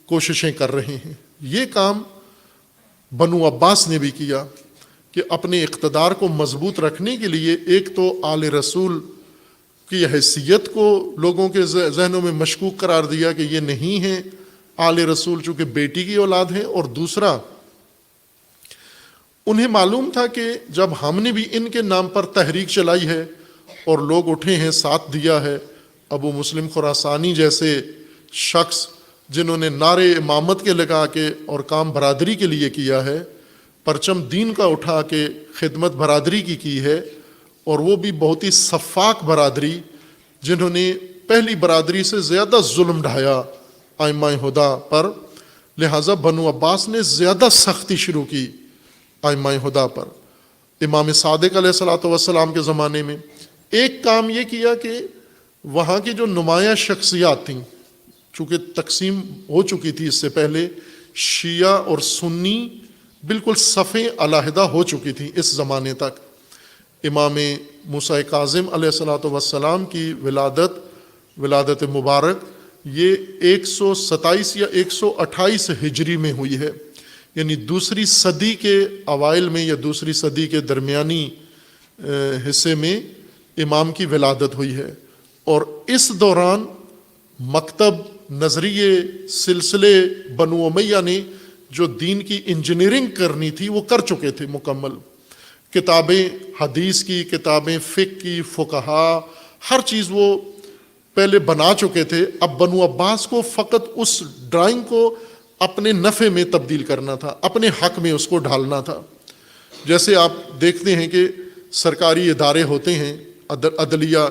کوششیں کر رہے ہیں۔ یہ کام بنو عباس نے بھی کیا کہ اپنے اقتدار کو مضبوط رکھنے کے لیے ایک تو آل رسول کی حیثیت کو لوگوں کے ذہنوں میں مشکوک قرار دیا کہ یہ نہیں ہیں آل رسول چونکہ بیٹی کی اولاد ہیں، اور دوسرا انہیں معلوم تھا کہ جب ہم نے بھی ان کے نام پر تحریک چلائی ہے اور لوگ اٹھے ہیں، ساتھ دیا ہے، ابو مسلم خراسانی جیسے شخص جنہوں نے نعرے امامت کے لگا کے اور کام برادری کے لیے کیا ہے، پرچم دین کا اٹھا کے خدمت برادری کی ہے، اور وہ بھی بہت ہی صفاق برادری جنہوں نے پہلی برادری سے زیادہ ظلم ڈھایا ائمہ ہدیٰ پر۔ لہٰذا بنو عباس نے زیادہ سختی شروع کی ائمہ ہدیٰ پر۔ امام صادق علیہ السلام کے زمانے میں ایک کام یہ کیا کہ وہاں کی جو نمایاں شخصیات تھیں، چونکہ تقسیم ہو چکی تھی اس سے پہلے، شیعہ اور سنی بالکل صفیں علیحدہ ہو چکی تھیں اس زمانے تک۔ امام موسیٰ کاظم علیہ السلام کی ولادت مبارک یہ 127 یا 128 ہجری میں ہوئی ہے، یعنی دوسری صدی کے اوائل میں یا دوسری صدی کے درمیانی حصے میں امام کی ولادت ہوئی ہے۔ اور اس دوران مکتب، نظریے، سلسلے بنو امیہ نے جو دین کی انجینئرنگ کرنی تھی وہ کر چکے تھے مکمل. کتابیں حدیث کی، کتابیں فقہ کی، فقہا، ہر چیز وہ پہلے بنا چکے تھے. اب بنو عباس کو فقط اس ڈرائنگ کو اپنے نفع میں تبدیل کرنا تھا، اپنے حق میں اس کو ڈھالنا تھا. جیسے آپ دیکھتے ہیں کہ سرکاری ادارے ہوتے ہیں، عدلیہ،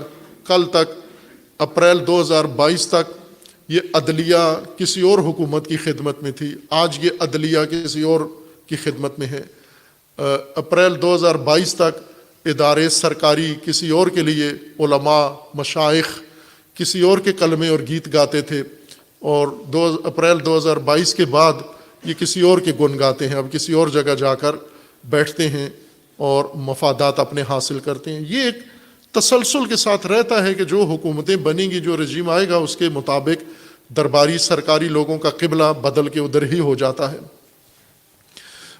کل تک اپریل 2022 تک یہ عدلیہ کسی اور حکومت کی خدمت میں تھی، آج یہ عدلیہ کسی اور کی خدمت میں ہے. اپریل 2022 تک ادارے سرکاری کسی اور کے لیے، علماء، مشائخ کسی اور کے کلمے اور گیت گاتے تھے، اور اپریل 2022 کے بعد یہ کسی اور کے گن گاتے ہیں. اب کسی اور جگہ جا کر بیٹھتے ہیں اور مفادات اپنے حاصل کرتے ہیں. یہ ایک تسلسل کے ساتھ رہتا ہے کہ جو حکومتیں بنیں گی، جو رجیم آئے گا، اس کے مطابق درباری سرکاری لوگوں کا قبلہ بدل کے ادھر ہی ہو جاتا ہے.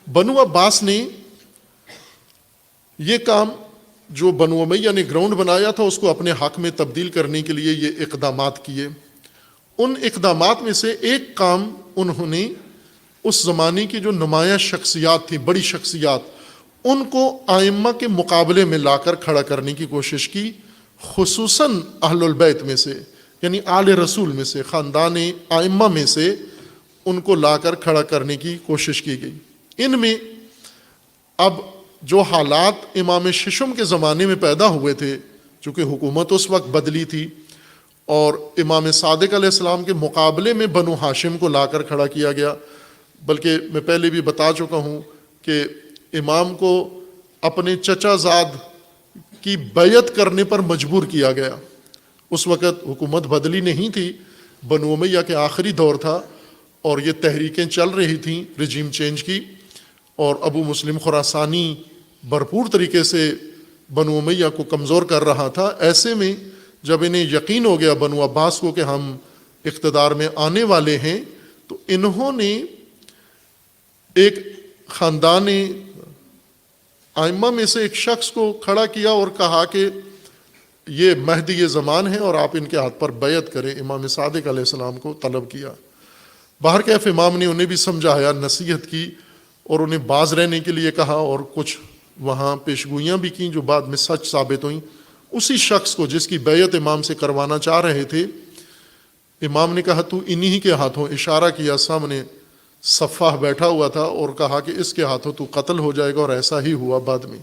بنو عباس نے یہ کام جو بنو امیہ نے گراؤنڈ بنایا تھا اس کو اپنے حق میں تبدیل کرنے کے لیے یہ اقدامات کیے. ان اقدامات میں سے ایک کام انہوں نے اس زمانے کی جو نمایاں شخصیات تھیں، بڑی شخصیات، ان کو ائمہ کے مقابلے میں لا کر کھڑا کرنے کی کوشش کی، خصوصاً اہل البیت میں سے، یعنی آل رسول میں سے، خاندان ائمہ میں سے ان کو لا کر کھڑا کرنے کی کوشش کی گئی. ان میں اب جو حالات امام ششم کے زمانے میں پیدا ہوئے تھے، چونکہ حکومت اس وقت بدلی تھی، اور امام صادق علیہ السلام کے مقابلے میں بنو ہاشم کو لا کر کھڑا کیا گیا. بلکہ میں پہلے بھی بتا چکا ہوں کہ امام کو اپنے چچا زاد کی بیعت کرنے پر مجبور کیا گیا. اس وقت حکومت بدلی نہیں تھی، بنو امیہ کے آخری دور تھا، اور یہ تحریکیں چل رہی تھیں رجیم چینج کی، اور ابو مسلم خراسانی بھرپور طریقے سے بنو امیہ کو کمزور کر رہا تھا. ایسے میں جب انہیں یقین ہو گیا بنو عباس کو کہ ہم اقتدار میں آنے والے ہیں، تو انہوں نے ایک خاندان ائمہ میں سے ایک شخص کو کھڑا کیا اور کہا کہ یہ مہدی زمان ہے اور آپ ان کے ہاتھ پر بیعت کریں. امام صادق علیہ السلام کو طلب کیا. بہرکیف امام نے انہیں بھی سمجھایا، نصیحت کی، اور انہیں باز رہنے کے لیے کہا، اور کچھ وہاں پیشگوئیاں بھی کیں جو بعد میں سچ ثابت ہوئیں. اسی شخص کو جس کی بیعت امام سے کروانا چاہ رہے تھے، امام نے کہا تو انہی کے ہاتھوں، اشارہ کیا سامنے صفاح بیٹھا ہوا تھا، اور کہا کہ اس کے ہاتھوں تو قتل ہو جائے گا، اور ایسا ہی ہوا بعد میں.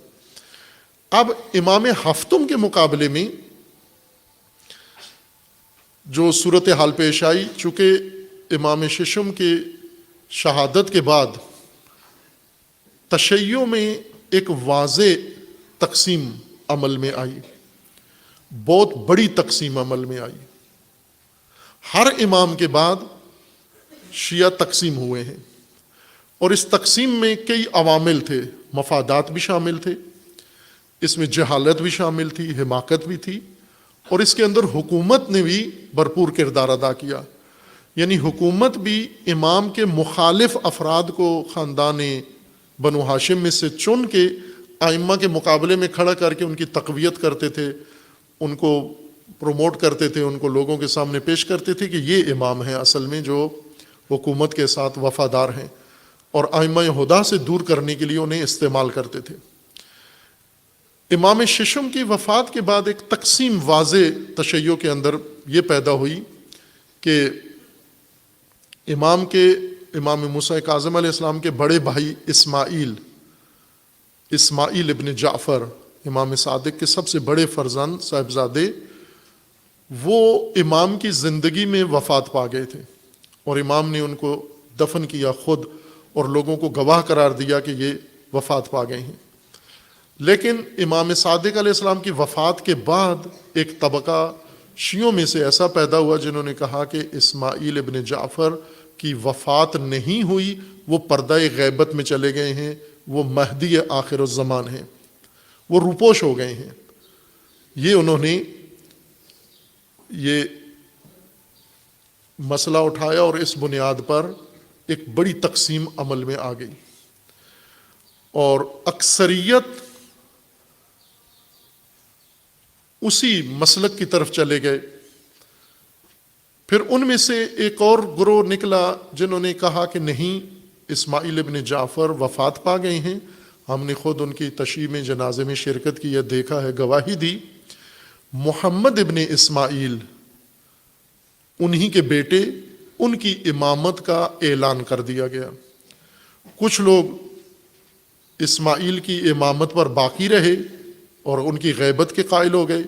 اب امام ہفتم کے مقابلے میں جو صورتحال پیش آئی، چونکہ امام ششم کے شہادت کے بعد تشیع میں ایک واضح تقسیم عمل میں آئی، بہت بڑی تقسیم عمل میں آئی. ہر امام کے بعد شیعہ تقسیم ہوئے ہیں، اور اس تقسیم میں کئی عوامل تھے، مفادات بھی شامل تھے، اس میں جہالت بھی شامل تھی، حماقت بھی تھی، اور اس کے اندر حکومت نے بھی بھرپور کردار ادا کیا. یعنی حکومت بھی امام کے مخالف افراد کو خاندان بنو ہاشم میں سے چن کے ائمہ کے مقابلے میں کھڑا کر کے ان کی تقویت کرتے تھے، ان کو پروموٹ کرتے تھے، ان کو لوگوں کے سامنے پیش کرتے تھے کہ یہ امام ہیں اصل میں جو حکومت کے ساتھ وفادار ہیں، اور ائمہ ہدیٰ سے دور کرنے کے لیے انہیں استعمال کرتے تھے. امام ششم کی وفات کے بعد ایک تقسیم واضح تشیع کے اندر یہ پیدا ہوئی کہ امام موسیٰ کاظم علیہ السلام کے بڑے بھائی اسماعیل ابن جعفر، امام صادق کے سب سے بڑے فرزند صاحبزادے، وہ امام کی زندگی میں وفات پا گئے تھے، اور امام نے ان کو دفن کیا خود، اور لوگوں کو گواہ قرار دیا کہ یہ وفات پا گئے ہیں. لیکن امام صادق علیہ السلام کی وفات کے بعد ایک طبقہ شیعوں میں سے ایسا پیدا ہوا جنہوں نے کہا کہ اسماعیل ابن جعفر کی وفات نہیں ہوئی، وہ پردہ غیبت میں چلے گئے ہیں، وہ مہدی آخر الزمان ہیں، وہ روپوش ہو گئے ہیں. یہ انہوں نے یہ مسئلہ اٹھایا، اور اس بنیاد پر ایک بڑی تقسیم عمل میں آ گئی، اور اکثریت اسی مسلک کی طرف چلے گئے. پھر ان میں سے ایک اور گروہ نکلا جنہوں نے کہا کہ نہیں، اسماعیل ابن جعفر وفات پا گئے ہیں، ہم نے خود ان کی تشییع جنازے میں شرکت کی ہے، دیکھا ہے، گواہی دی۔ محمد ابن اسماعیل انہی کے بیٹے، ان کی امامت کا اعلان کر دیا گیا۔ کچھ لوگ اسماعیل کی امامت پر باقی رہے اور ان کی غیبت کے قائل ہو گئے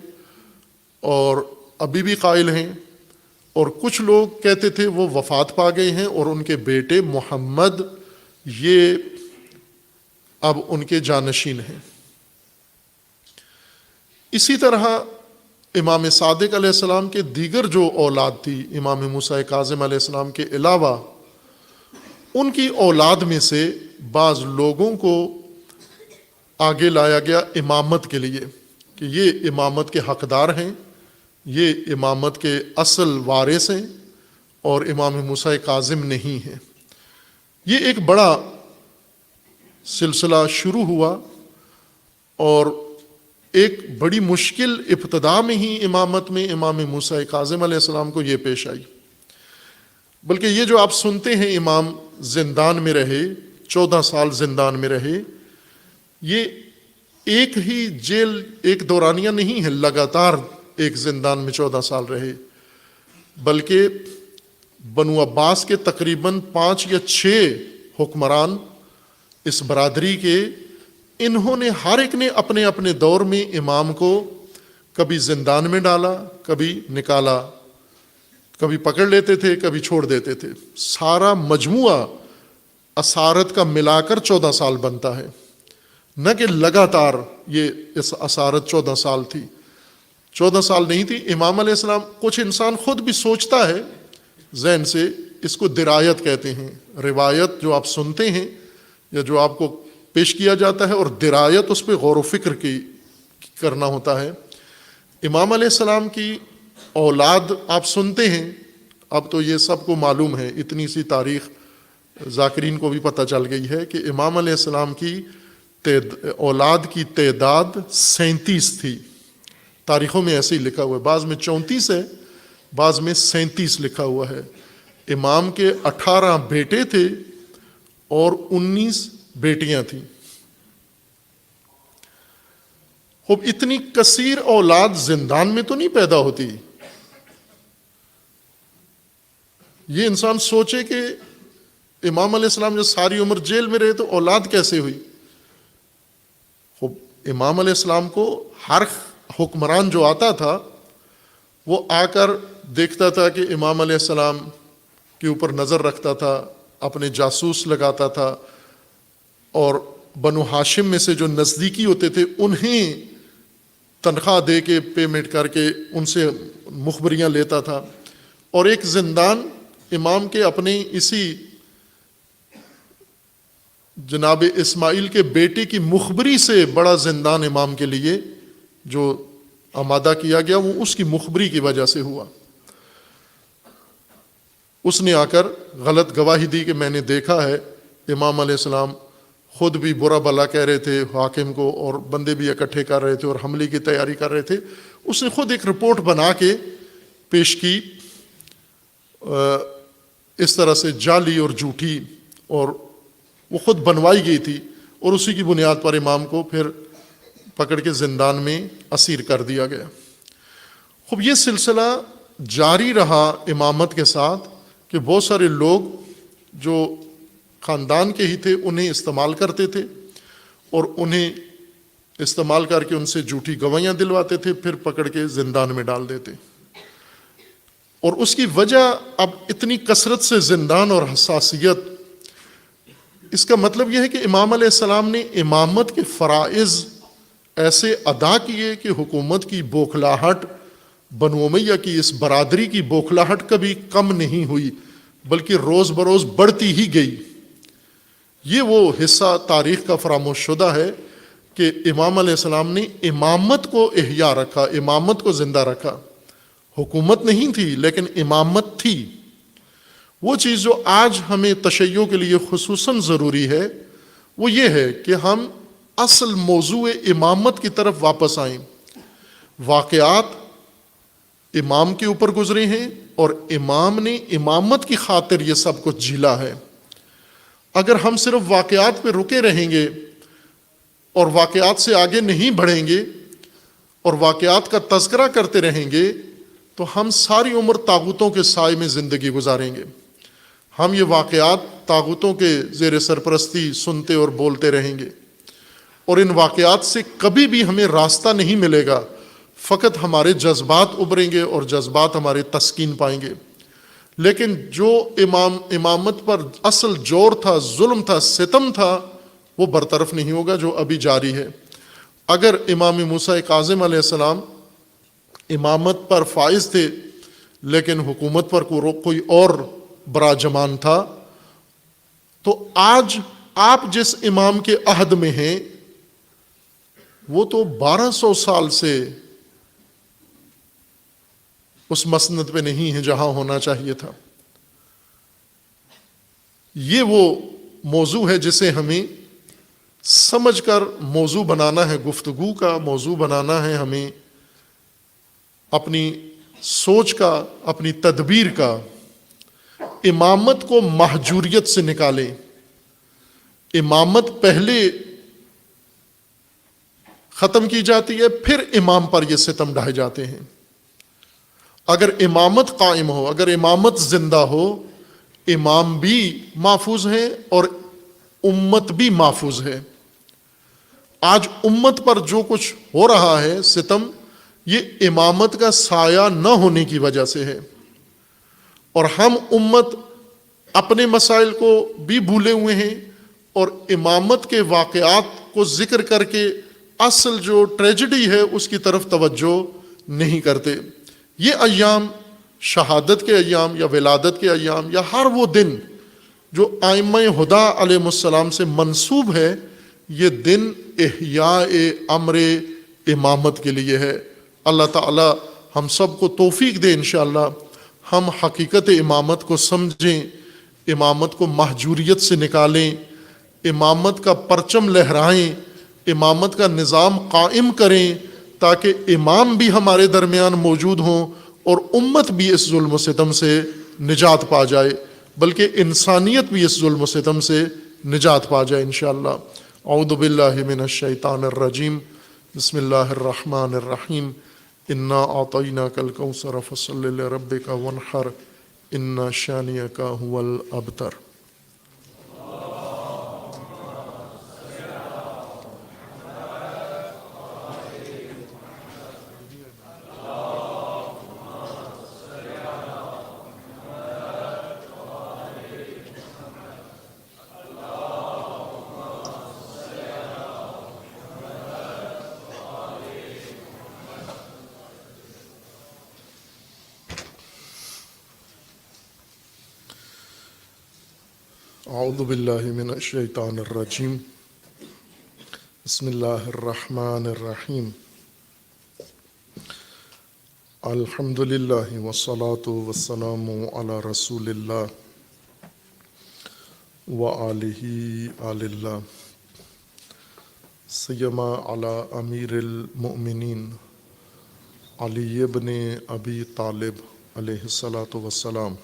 اور ابھی بھی قائل ہیں، اور کچھ لوگ کہتے تھے وہ وفات پا گئے ہیں اور ان کے بیٹے محمد یہ اب ان کے جانشین ہیں۔ اسی طرح امام صادق علیہ السلام کے دیگر جو اولاد تھی، امام موسیٰ کاظم علیہ السلام کے علاوہ، ان کی اولاد میں سے بعض لوگوں کو آگے لایا گیا امامت کے لیے کہ یہ امامت کے حقدار ہیں، یہ امامت کے اصل وارث ہیں اور امام موسیٰ کاظم نہیں ہیں۔ یہ ایک بڑا سلسلہ شروع ہوا اور ایک بڑی مشکل ابتدا میں ہی امامت میں امام موسیٰ کاظم علیہ السلام کو یہ پیش آئی۔ بلکہ یہ جو آپ سنتے ہیں امام زندان میں رہے، 14 سال زندان میں رہے، یہ ایک ہی جیل ایک دورانیہ نہیں ہے، لگاتار ایک زندان میں 14 سال رہے، بلکہ بنو عباس کے تقریباً 5 یا 6 حکمران اس برادری کے، انہوں نے ہر ایک نے اپنے اپنے دور میں امام کو کبھی زندان میں ڈالا، کبھی نکالا، کبھی پکڑ لیتے تھے، کبھی چھوڑ دیتے تھے۔ سارا مجموعہ اسارت کا ملا کر 14 سال بنتا ہے، نہ کہ لگاتار یہ اس اسارت 14 سال تھی، 14 سال نہیں تھی۔ امام علیہ السلام، کچھ انسان خود بھی سوچتا ہے ذہن سے، اس کو درایت کہتے ہیں، روایت جو آپ سنتے ہیں یا جو آپ کو پیش کیا جاتا ہے، اور درایت اس پہ غور و فکر کی کرنا ہوتا ہے۔ امام علیہ السلام کی اولاد آپ سنتے ہیں، اب تو یہ سب کو معلوم ہے، اتنی سی تاریخ ذاکرین کو بھی پتہ چل گئی ہے کہ امام علیہ السلام کی اولاد کی تعداد 37 تھی۔ تاریخوں میں ایسے ہی لکھا ہوا ہے، بعض میں 34 ہے، بعض میں 37 لکھا ہوا ہے۔ امام کے 18 بیٹے تھے اور 19 بیٹیاں تھیں۔ اب اتنی کثیر اولاد زندان میں تو نہیں پیدا ہوتی۔ یہ انسان سوچے کہ امام علیہ السلام جو ساری عمر جیل میں رہے تو اولاد کیسے ہوئی؟ امام علیہ السلام کو ہر حکمران جو آتا تھا وہ آ کر دیکھتا تھا کہ امام علیہ السلام کے اوپر نظر رکھتا تھا، اپنے جاسوس لگاتا تھا، اور بنو ہاشم میں سے جو نزدیکی ہوتے تھے انہیں تنخواہ دے کے، پیمنٹ کر کے ان سے مخبریاں لیتا تھا۔ اور ایک زندان امام کے اپنے اسی جناب اسماعیل کے بیٹے کی مخبری سے بڑا زندان امام کے لیے جو آمادہ کیا گیا، وہ اس کی مخبری کی وجہ سے ہوا۔ اس نے آ کر غلط گواہی دی کہ میں نے دیکھا ہے امام علیہ السلام خود بھی برا بھلا کہہ رہے تھے حاکم کو، اور بندے بھی اکٹھے کر رہے تھے اور حملے کی تیاری کر رہے تھے۔ اس نے خود ایک رپورٹ بنا کے پیش کی، اس طرح سے جعلی اور جھوٹی، اور وہ خود بنوائی گئی تھی، اور اسی کی بنیاد پر امام کو پھر پکڑ کے زندان میں اسیر کر دیا گیا۔ خوب یہ سلسلہ جاری رہا امامت کے ساتھ کہ بہت سارے لوگ جو خاندان کے ہی تھے انہیں استعمال کرتے تھے، اور انہیں استعمال کر کے ان سے جھوٹی گواہیاں دلواتے تھے، پھر پکڑ کے زندان میں ڈال دیتے۔ اور اس کی وجہ اب اتنی کثرت سے زندان اور حساسیت، اس کا مطلب یہ ہے کہ امام علیہ السلام نے امامت کے فرائض ایسے ادا کیے کہ حکومت کی بوکھلاہٹ، بنو امیہ کی اس برادری کی بوکھلاہٹ کبھی کم نہیں ہوئی، بلکہ روز بروز بڑھتی ہی گئی۔ یہ وہ حصہ تاریخ کا فراموش شدہ ہے کہ امام علیہ السلام نے امامت کو احیا رکھا، امامت کو زندہ رکھا۔ حکومت نہیں تھی لیکن امامت تھی۔ وہ چیز جو آج ہمیں تشیع کے لیے خصوصاً ضروری ہے وہ یہ ہے کہ ہم اصل موضوع امامت کی طرف واپس آئیں۔ واقعات امام کے اوپر گزرے ہیں اور امام نے امامت کی خاطر یہ سب کچھ جھیلا ہے۔ اگر ہم صرف واقعات پہ رکے رہیں گے اور واقعات سے آگے نہیں بڑھیں گے اور واقعات کا تذکرہ کرتے رہیں گے تو ہم ساری عمر طاغوتوں کے سائے میں زندگی گزاریں گے. ہم یہ واقعات طاغوتوں کے زیر سرپرستی سنتے اور بولتے رہیں گے، اور ان واقعات سے کبھی بھی ہمیں راستہ نہیں ملے گا. فقط ہمارے جذبات ابھریں گے اور جذبات ہمارے تسکین پائیں گے. لیکن جو امامت پر اصل جور تھا، ظلم تھا، ستم تھا، وہ برطرف نہیں ہوگا جو ابھی جاری ہے. اگر امام موسیٰ کاظم علیہ السلام امامت پر فائز تھے لیکن حکومت پر کوئی اور براجمان تھا، تو آج آپ جس امام کے عہد میں ہیں وہ تو 1200 سال سے اس مسند پہ نہیں ہے جہاں ہونا چاہیے تھا. یہ وہ موضوع ہے جسے ہمیں سمجھ کر موضوع بنانا ہے، گفتگو کا موضوع بنانا ہے ہمیں، اپنی سوچ کا، اپنی تدبیر کا. امامت کو مہجوریت سے نکالیں. امامت پہلے ختم کی جاتی ہے، پھر امام پر یہ ستم ڈھائے جاتے ہیں. اگر امامت قائم ہو، اگر امامت زندہ ہو، امام بھی محفوظ ہیں اور امت بھی محفوظ ہے. آج امت پر جو کچھ ہو رہا ہے ستم، یہ امامت کا سایہ نہ ہونے کی وجہ سے ہے. اور ہم امت اپنے مسائل کو بھی بھولے ہوئے ہیں اور امامت کے واقعات کو ذکر کر کے اصل جو ٹریجڈی ہے اس کی طرف توجہ نہیں کرتے. یہ ایام، شہادت کے ایام یا ولادت کے ایام یا ہر وہ دن جو ائمہ ہدیٰ علیہ السلام سے منسوب ہے، یہ دن احیاء امر امامت کے لیے ہے. اللہ تعالی ہم سب کو توفیق دے انشاءاللہ ہم حقیقت امامت کو سمجھیں، امامت کو مہجوریت سے نکالیں، امامت کا پرچم لہرائیں، امامت کا نظام قائم کریں تاکہ امام بھی ہمارے درمیان موجود ہوں اور امت بھی اس ظلم و ستم سے نجات پا جائے، بلکہ انسانیت بھی اس ظلم و ستم سے نجات پا جائے انشاءاللہ. اعوذ باللہ من الشیطان الرجیم. بسم اللہ الرحمن الرحیم. انا اعطیناک الکوثر فصل لربک وانحر ان شانئک هو الابتر. اعوذ باللہ من الشیطان الرجیم. بسم اللہ الرحمن الرحیم. الحمد للہ والصلاة والسلام علی رسول اللہ وآلہ آل اللہ سیما علی امیر المؤمنین علی ابن ابی طالب علیہ الصلاۃ والسلام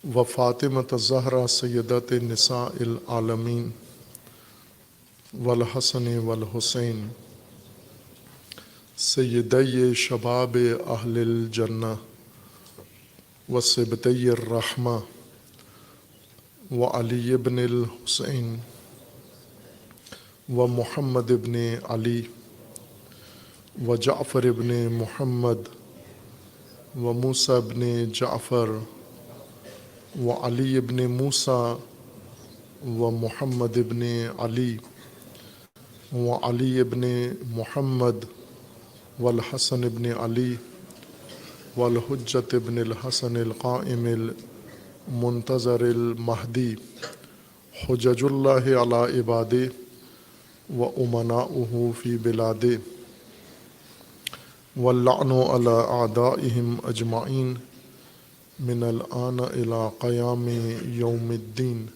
و فاطمۃ الزہرا سیدۃ نساء العالمین والحسن والحسین سیدی شباب اہل الجنہ وصبطی الرحمہ وعلی ابن الحسین ومحمد ابن علی وجعفر ابن محمد وموسیٰ ابن جعفر وعلی ابن موسیٰ ومحمد ابن علی وعلی ابن محمد والحسن ابن علی والحجۃ ابن الحسن القائم المنتظر المہدی حجج اللہ علی عبادہ وامناؤہ فی بلادہ واللعن علی اعدائہم اجمعین من الآن الی قیام یوم الدین.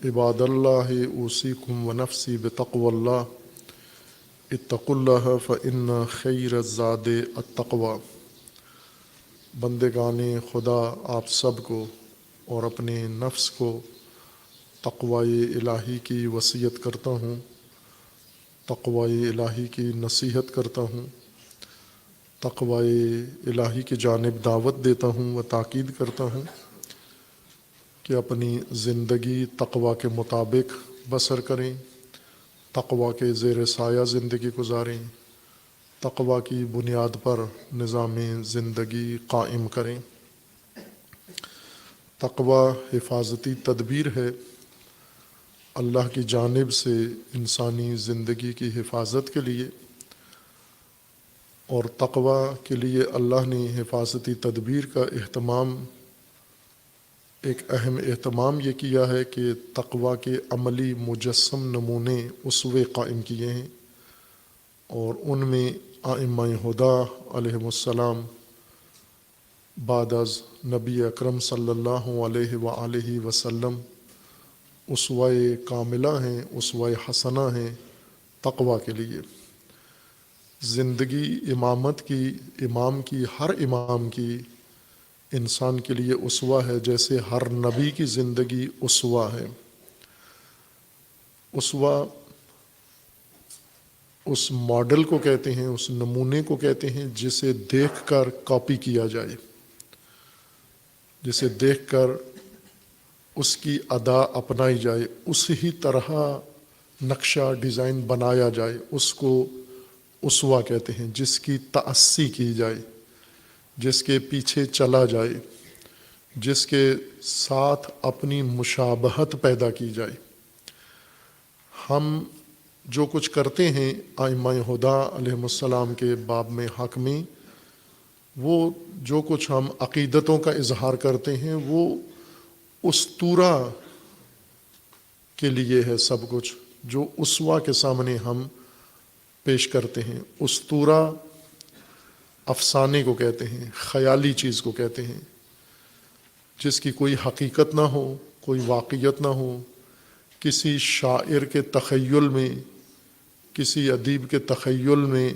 عباد اللہ اوصیکم ونفسی بتقوی اللہ. اتقوا اللہ فإن خیر الزاد التقوی. بندگان خدا، آپ سب کو اور اپنے نفس کو تقوی الہی کی وصیت کرتا ہوں، تقوی الہی کی نصیحت کرتا ہوں، تقوی الہی کی جانب دعوت دیتا ہوں و تاکید کرتا ہوں کہ اپنی زندگی تقوی کے مطابق بسر کریں، تقوی کے زیر سایہ زندگی گزاریں، تقوی کی بنیاد پر نظام زندگی قائم کریں۔ تقوی حفاظتی تدبیر ہے اللہ کی جانب سے انسانی زندگی کی حفاظت کے لیے، اور تقوی کے لیے اللہ نے حفاظتی تدبیر کا ایک اہم اہتمام یہ کیا ہے کہ تقوی کے عملی مجسم نمونے اسوے قائم کیے ہیں، اور ان میں ائمہ ہدی علیہم السلام بعد از نبی اکرم صلی اللہ علیہ وآلہ وسلم اسوہ کاملہ ہیں، اسوہ حسنہ ہیں تقوی کے لیے۔ زندگی امام کی ہر امام کی انسان کے لیے اسوہ ہے، جیسے ہر نبی کی زندگی اسوہ ہے۔ اسوہ اس ماڈل کو کہتے ہیں، اس نمونے کو کہتے ہیں جسے دیکھ کر کاپی کیا جائے، جسے دیکھ کر اس کی ادا اپنائی جائے، اسی طرح نقشہ ڈیزائن بنایا جائے، اس کو اسوہ کہتے ہیں۔ جس کی تأسی کی جائے، جس کے پیچھے چلا جائے، جس کے ساتھ اپنی مشابہت پیدا کی جائے۔ ہم جو کچھ کرتے ہیں ائمہ ہدی علیہم السلام کے باب میں حق میں، وہ جو کچھ ہم عقیدتوں کا اظہار کرتے ہیں وہ اسطورہ کے لیے ہے، سب کچھ جو اسوہ کے سامنے ہم پیش کرتے ہیں۔ اسطورہ افسانے کو کہتے ہیں، خیالی چیز کو کہتے ہیں، جس کی کوئی حقیقت نہ ہو، کوئی واقعیت نہ ہو، کسی شاعر کے تخیل میں، کسی ادیب کے تخیل میں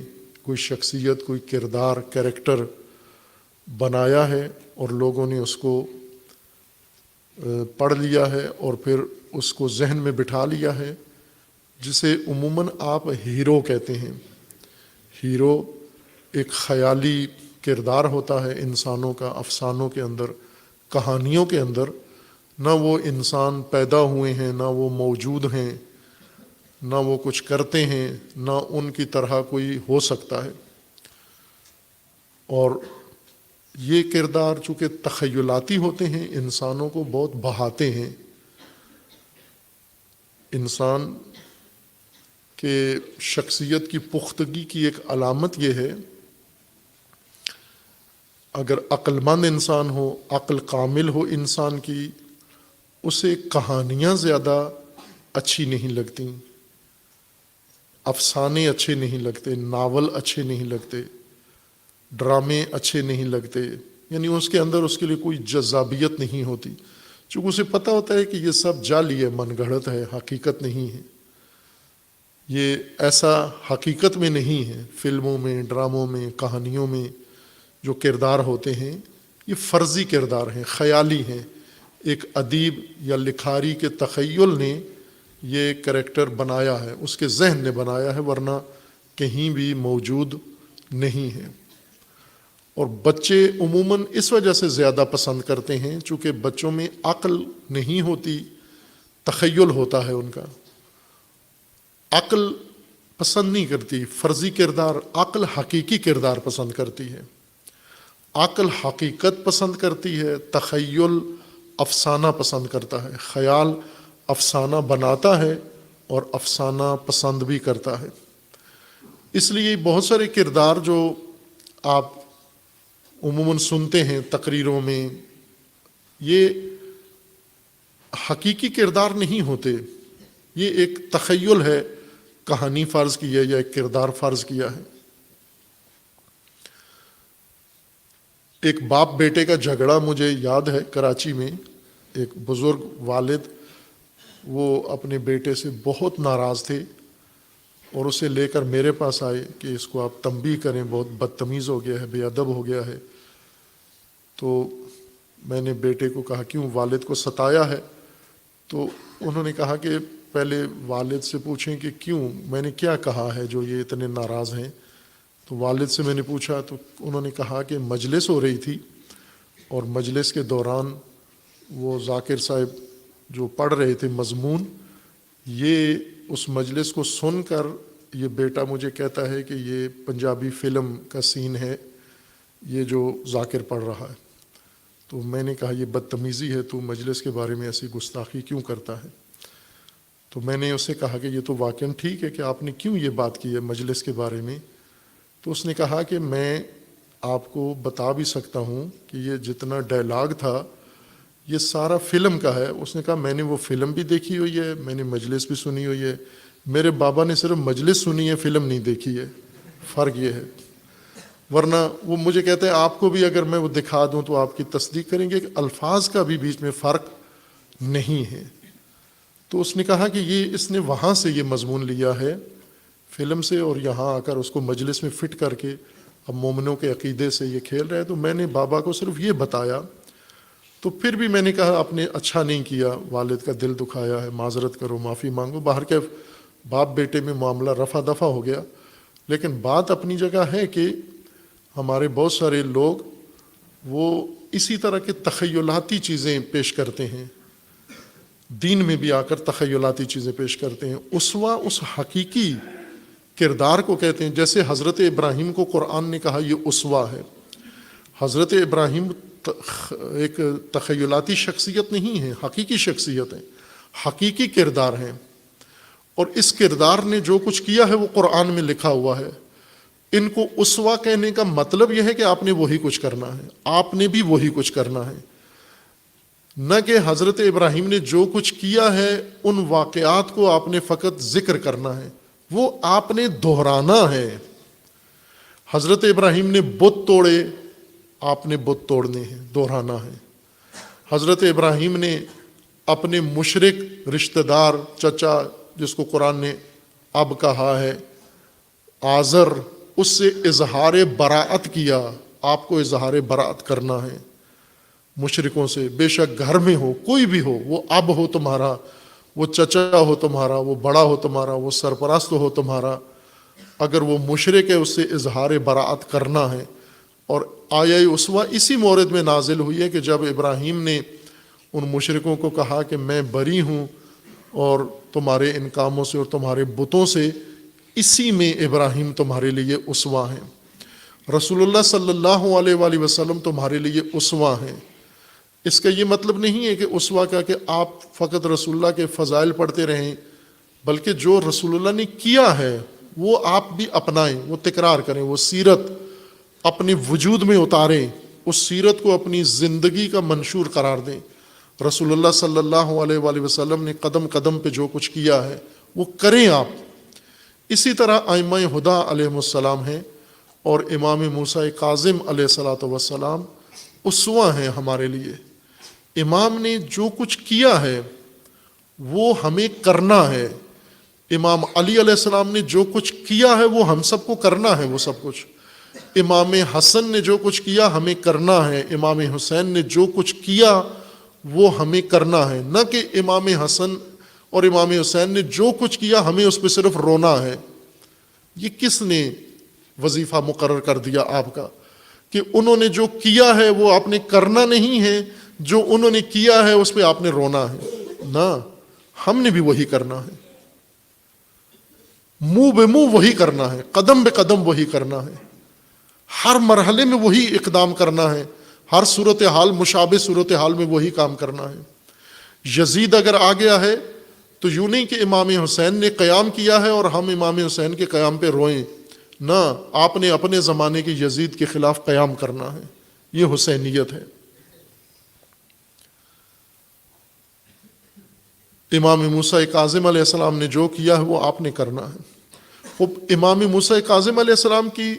کوئی شخصیت، کوئی کردار، کریکٹر بنایا ہے اور لوگوں نے اس کو پڑھ لیا ہے اور پھر اس کو ذہن میں بٹھا لیا ہے، جسے عموماً آپ ہیرو کہتے ہیں۔ ہیرو ایک خیالی کردار ہوتا ہے انسانوں کا، افسانوں کے اندر، کہانیوں کے اندر۔ نہ وہ انسان پیدا ہوئے ہیں، نہ وہ موجود ہیں، نہ وہ کچھ کرتے ہیں، نہ ان کی طرح کوئی ہو سکتا ہے۔ اور یہ کردار چونکہ تخیلاتی ہوتے ہیں، انسانوں کو بہت بہاتے ہیں۔ انسان کے شخصیت کی پختگی کی ایک علامت یہ ہے، اگر عقل مند انسان ہو، عقل کامل ہو انسان کی، اسے کہانیاں زیادہ اچھی نہیں لگتی، افسانے اچھے نہیں لگتے، ناول اچھے نہیں لگتے، ڈرامے اچھے نہیں لگتے، یعنی اس کے اندر اس کے لیے کوئی جذابیت نہیں ہوتی، چونکہ اسے پتہ ہوتا ہے کہ یہ سب جعلی ہے، من گھڑت ہے، حقیقت نہیں ہے، یہ ایسا حقیقت میں نہیں ہے۔ فلموں میں، ڈراموں میں، کہانیوں میں جو کردار ہوتے ہیں یہ فرضی کردار ہیں، خیالی ہیں، ایک ادیب یا لکھاری کے تخیل نے یہ کریکٹر بنایا ہے، اس کے ذہن نے بنایا ہے، ورنہ کہیں بھی موجود نہیں ہے۔ اور بچے عموماً اس وجہ سے زیادہ پسند کرتے ہیں چونکہ بچوں میں عقل نہیں ہوتی، تخیل ہوتا ہے ان کا۔ عقل پسند نہیں کرتی فرضی کردار، عقل حقیقی کردار پسند کرتی ہے۔ عقل حقیقت پسند کرتی ہے، تخیل افسانہ پسند کرتا ہے، خیال افسانہ بناتا ہے اور افسانہ پسند بھی کرتا ہے۔ اس لیے بہت سارے کردار جو آپ عموماً سنتے ہیں تقریروں میں، یہ حقیقی کردار نہیں ہوتے، یہ ایک تخیل ہے، کہانی فرض کی ہے یا ایک کردار فرض کیا ہے۔ ایک باپ بیٹے کا جھگڑا مجھے یاد ہے، کراچی میں ایک بزرگ والد، وہ اپنے بیٹے سے بہت ناراض تھے اور اسے لے کر میرے پاس آئے کہ اس کو آپ تنبیہ کریں، بہت بدتمیز ہو گیا ہے، بے ادب ہو گیا ہے۔ تو میں نے بیٹے کو کہا کیوں والد کو ستایا ہے؟ تو انہوں نے کہا کہ پہلے والد سے پوچھیں کہ کیوں، میں نے کیا کہا ہے جو یہ اتنے ناراض ہیں؟ تو والد سے میں نے پوچھا تو انہوں نے کہا کہ مجلس ہو رہی تھی اور مجلس کے دوران وہ ذاکر صاحب جو پڑھ رہے تھے مضمون، یہ اس مجلس کو سن کر یہ بیٹا مجھے کہتا ہے کہ یہ پنجابی فلم کا سین ہے یہ جو ذاکر پڑھ رہا ہے۔ تو میں نے کہا یہ بدتمیزی ہے، تو مجلس کے بارے میں ایسی گستاخی کیوں کرتا ہے؟ تو میں نے اس سے کہا کہ یہ تو واقعاً ٹھیک ہے کہ آپ نے کیوں یہ بات کی ہے مجلس کے بارے میں؟ تو اس نے کہا کہ میں آپ کو بتا بھی سکتا ہوں کہ یہ جتنا ڈائلاگ تھا یہ سارا فلم کا ہے۔ اس نے کہا میں نے وہ فلم بھی دیکھی ہوئی ہے، میں نے مجلس بھی سنی ہوئی ہے، میرے بابا نے صرف مجلس سنی ہے، فلم نہیں دیکھی ہے، فرق یہ ہے۔ ورنہ وہ مجھے کہتے ہیں آپ کو بھی اگر میں وہ دکھا دوں تو آپ کی تصدیق کریں گے کہ الفاظ کا بھی بیچ میں فرق نہیں ہے۔ تو اس نے کہا کہ یہ اس نے وہاں سے یہ مضمون لیا ہے فلم سے، اور یہاں آ کر اس کو مجلس میں فٹ کر کے اب مومنوں کے عقیدے سے یہ کھیل رہے ہیں۔ تو میں نے بابا کو صرف یہ بتایا، تو پھر بھی میں نے کہا آپ نے اچھا نہیں کیا، والد کا دل دکھایا ہے، معذرت کرو، معافی مانگو۔ باہر کے باپ بیٹے میں معاملہ رفع دفع ہو گیا، لیکن بات اپنی جگہ ہے کہ ہمارے بہت سارے لوگ وہ اسی طرح کے تخیلاتی چیزیں پیش کرتے ہیں، دین میں بھی آ کر تخیلاتی چیزیں پیش کرتے ہیں۔ اسوہ اس حقیقی کردار کو کہتے ہیں، جیسے حضرت ابراہیم کو قرآن نے کہا یہ اسوہ ہے۔ حضرت ابراہیم ایک تخیلاتی شخصیت نہیں ہے، حقیقی شخصیت ہے، حقیقی کردار ہیں، اور اس کردار نے جو کچھ کیا ہے وہ قرآن میں لکھا ہوا ہے۔ ان کو اسوہ کہنے کا مطلب یہ ہے کہ آپ نے وہی کچھ کرنا ہے، آپ نے بھی وہی کچھ کرنا ہے، نہ کہ حضرت ابراہیم نے جو کچھ کیا ہے ان واقعات کو آپ نے فقط ذکر کرنا ہے، وہ آپ نے دہرانا ہے۔ حضرت ابراہیم نے بت توڑے، آپ نے بت توڑنے ہیں، دہرانا ہے۔ حضرت ابراہیم نے اپنے مشرک رشتہ دار چچا جس کو قرآن نے اب کہا ہے آزر، اس سے اظہار براءت کیا، آپ کو اظہار براءت کرنا ہے مشرکوں سے، بے شک گھر میں ہو کوئی بھی ہو، وہ اب ہو تمہارا، وہ چچا ہو تمہارا، وہ بڑا ہو تمہارا، وہ سرپرست ہو تمہارا، اگر وہ مشرک ہے اس سے اظہار براءت کرنا ہے۔ اور آیہ اسوہ اسی مورد میں نازل ہوئی ہے کہ جب ابراہیم نے ان مشرکوں کو کہا کہ میں بری ہوں اور تمہارے ان کاموں سے اور تمہارے بتوں سے، اسی میں ابراہیم تمہارے لیے اسوہ ہیں، رسول اللہ صلی اللہ علیہ وآلہ وسلم تمہارے لیے اسوہ ہیں۔ اس کا یہ مطلب نہیں ہے کہ اسوہ کا کہ آپ فقط رسول اللہ کے فضائل پڑھتے رہیں، بلکہ جو رسول اللہ نے کیا ہے وہ آپ بھی اپنائیں، وہ تکرار کریں، وہ سیرت اپنے وجود میں اتاریں، اس سیرت کو اپنی زندگی کا منشور قرار دیں۔ رسول اللہ صلی اللہ علیہ وآلہ وسلم نے قدم قدم پہ جو کچھ کیا ہے وہ کریں آپ۔ اسی طرح ائمہ ہدیٰ علیہم السلام ہیں، اور امام موسیٰ کاظم علیہ الصلاۃ والسلام اسوہ ہیں ہمارے لیے۔ امام نے جو کچھ کیا ہے وہ ہمیں کرنا ہے، امام علی علیہ السلام نے جو کچھ کیا ہے وہ ہم سب کو کرنا ہے، وہ سب کچھ۔ امام حسن نے جو کچھ کیا ہمیں کرنا ہے، امام حسین نے جو کچھ کیا وہ ہمیں کرنا ہے، نہ کہ امام حسن اور امام حسین نے جو کچھ کیا ہمیں اس پہ صرف رونا ہے۔ یہ کس نے وظیفہ مقرر کر دیا آپ کا کہ انہوں نے جو کیا ہے وہ آپ نے کرنا نہیں ہے، جو انہوں نے کیا ہے اس پہ آپ نے رونا ہے؟ نہ، ہم نے بھی وہی کرنا ہے، منہ بے منہ وہی کرنا ہے، قدم بے قدم وہی کرنا ہے، ہر مرحلے میں وہی اقدام کرنا ہے، ہر صورتحال مشابہ صورتحال میں وہی کام کرنا ہے۔ یزید اگر آ گیا ہے تو یوں نہیں کہ امام حسین نے قیام کیا ہے اور ہم امام حسین کے قیام پہ روئیں، نہ، آپ نے اپنے زمانے کے یزید کے خلاف قیام کرنا ہے، یہ حسینیت ہے۔ امام موسیٰ کاظم علیہ السلام نے جو کیا ہے وہ آپ نے کرنا ہے۔ امام موسیٰ کاظم علیہ السلام کی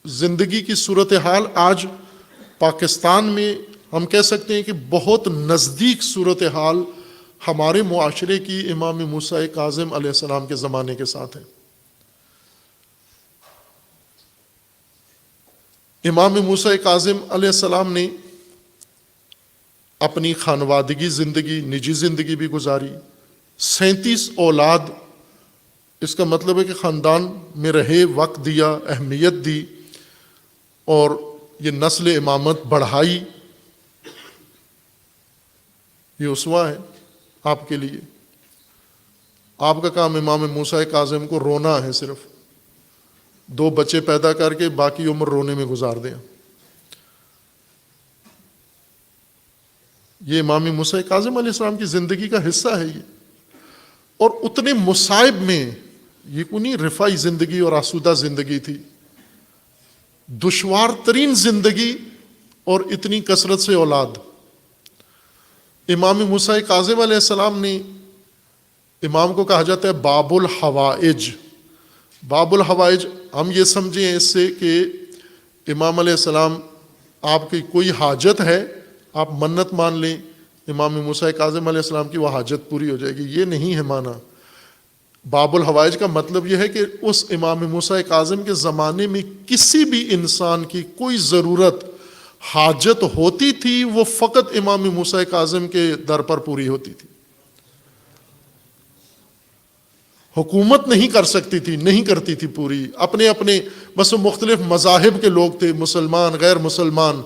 زندگی کی صورتحال آج پاکستان میں ہم کہہ سکتے ہیں کہ بہت نزدیک صورتحال ہمارے معاشرے کی امام موسیٰ کاظم علیہ السلام کے زمانے کے ساتھ ہے۔ امام موسیٰ کاظم علیہ السلام نے اپنی خانوادگی زندگی، نجی زندگی بھی گزاری، 37 اولاد، اس کا مطلب ہے کہ خاندان میں رہے، وقت دیا، اہمیت دی، اور یہ نسل امامت بڑھائی. یہ اسوہ ہے آپ کے لیے. آپ کا کام امام موسیٰ کاظم کو رونا ہے، صرف 2 بچے پیدا کر کے باقی عمر رونے میں گزار دیں. یہ امام موسیٰ کاظم علیہ السلام کی زندگی کا حصہ ہے یہ. اور اتنے مصائب میں، یہ کنی رفاعی زندگی اور آسودہ زندگی تھی، دشوار ترین زندگی اور اتنی کثرت سے اولاد. امام موسیٰ کاظم علیہ السلام نے، امام کو کہا جاتا ہے باب الحوائج. باب الحوائج ہم یہ سمجھیں اس سے کہ امام علیہ السلام، آپ کی کوئی حاجت ہے، آپ منت مان لیں، امام موسیٰ کاظم علیہ السلام کی وہ حاجت پوری ہو جائے گی. یہ نہیں ہے معنی. باب الحوائج کا مطلب یہ ہے کہ اس امام موسیٰ کاظم کے زمانے میں کسی بھی انسان کی کوئی ضرورت، حاجت ہوتی تھی، وہ فقط امام موسیٰ کاظم کے در پر پوری ہوتی تھی. حکومت نہیں کر سکتی تھی، نہیں کرتی تھی پوری. اپنے اپنے بس مختلف مذاہب کے لوگ تھے، مسلمان، غیر مسلمان،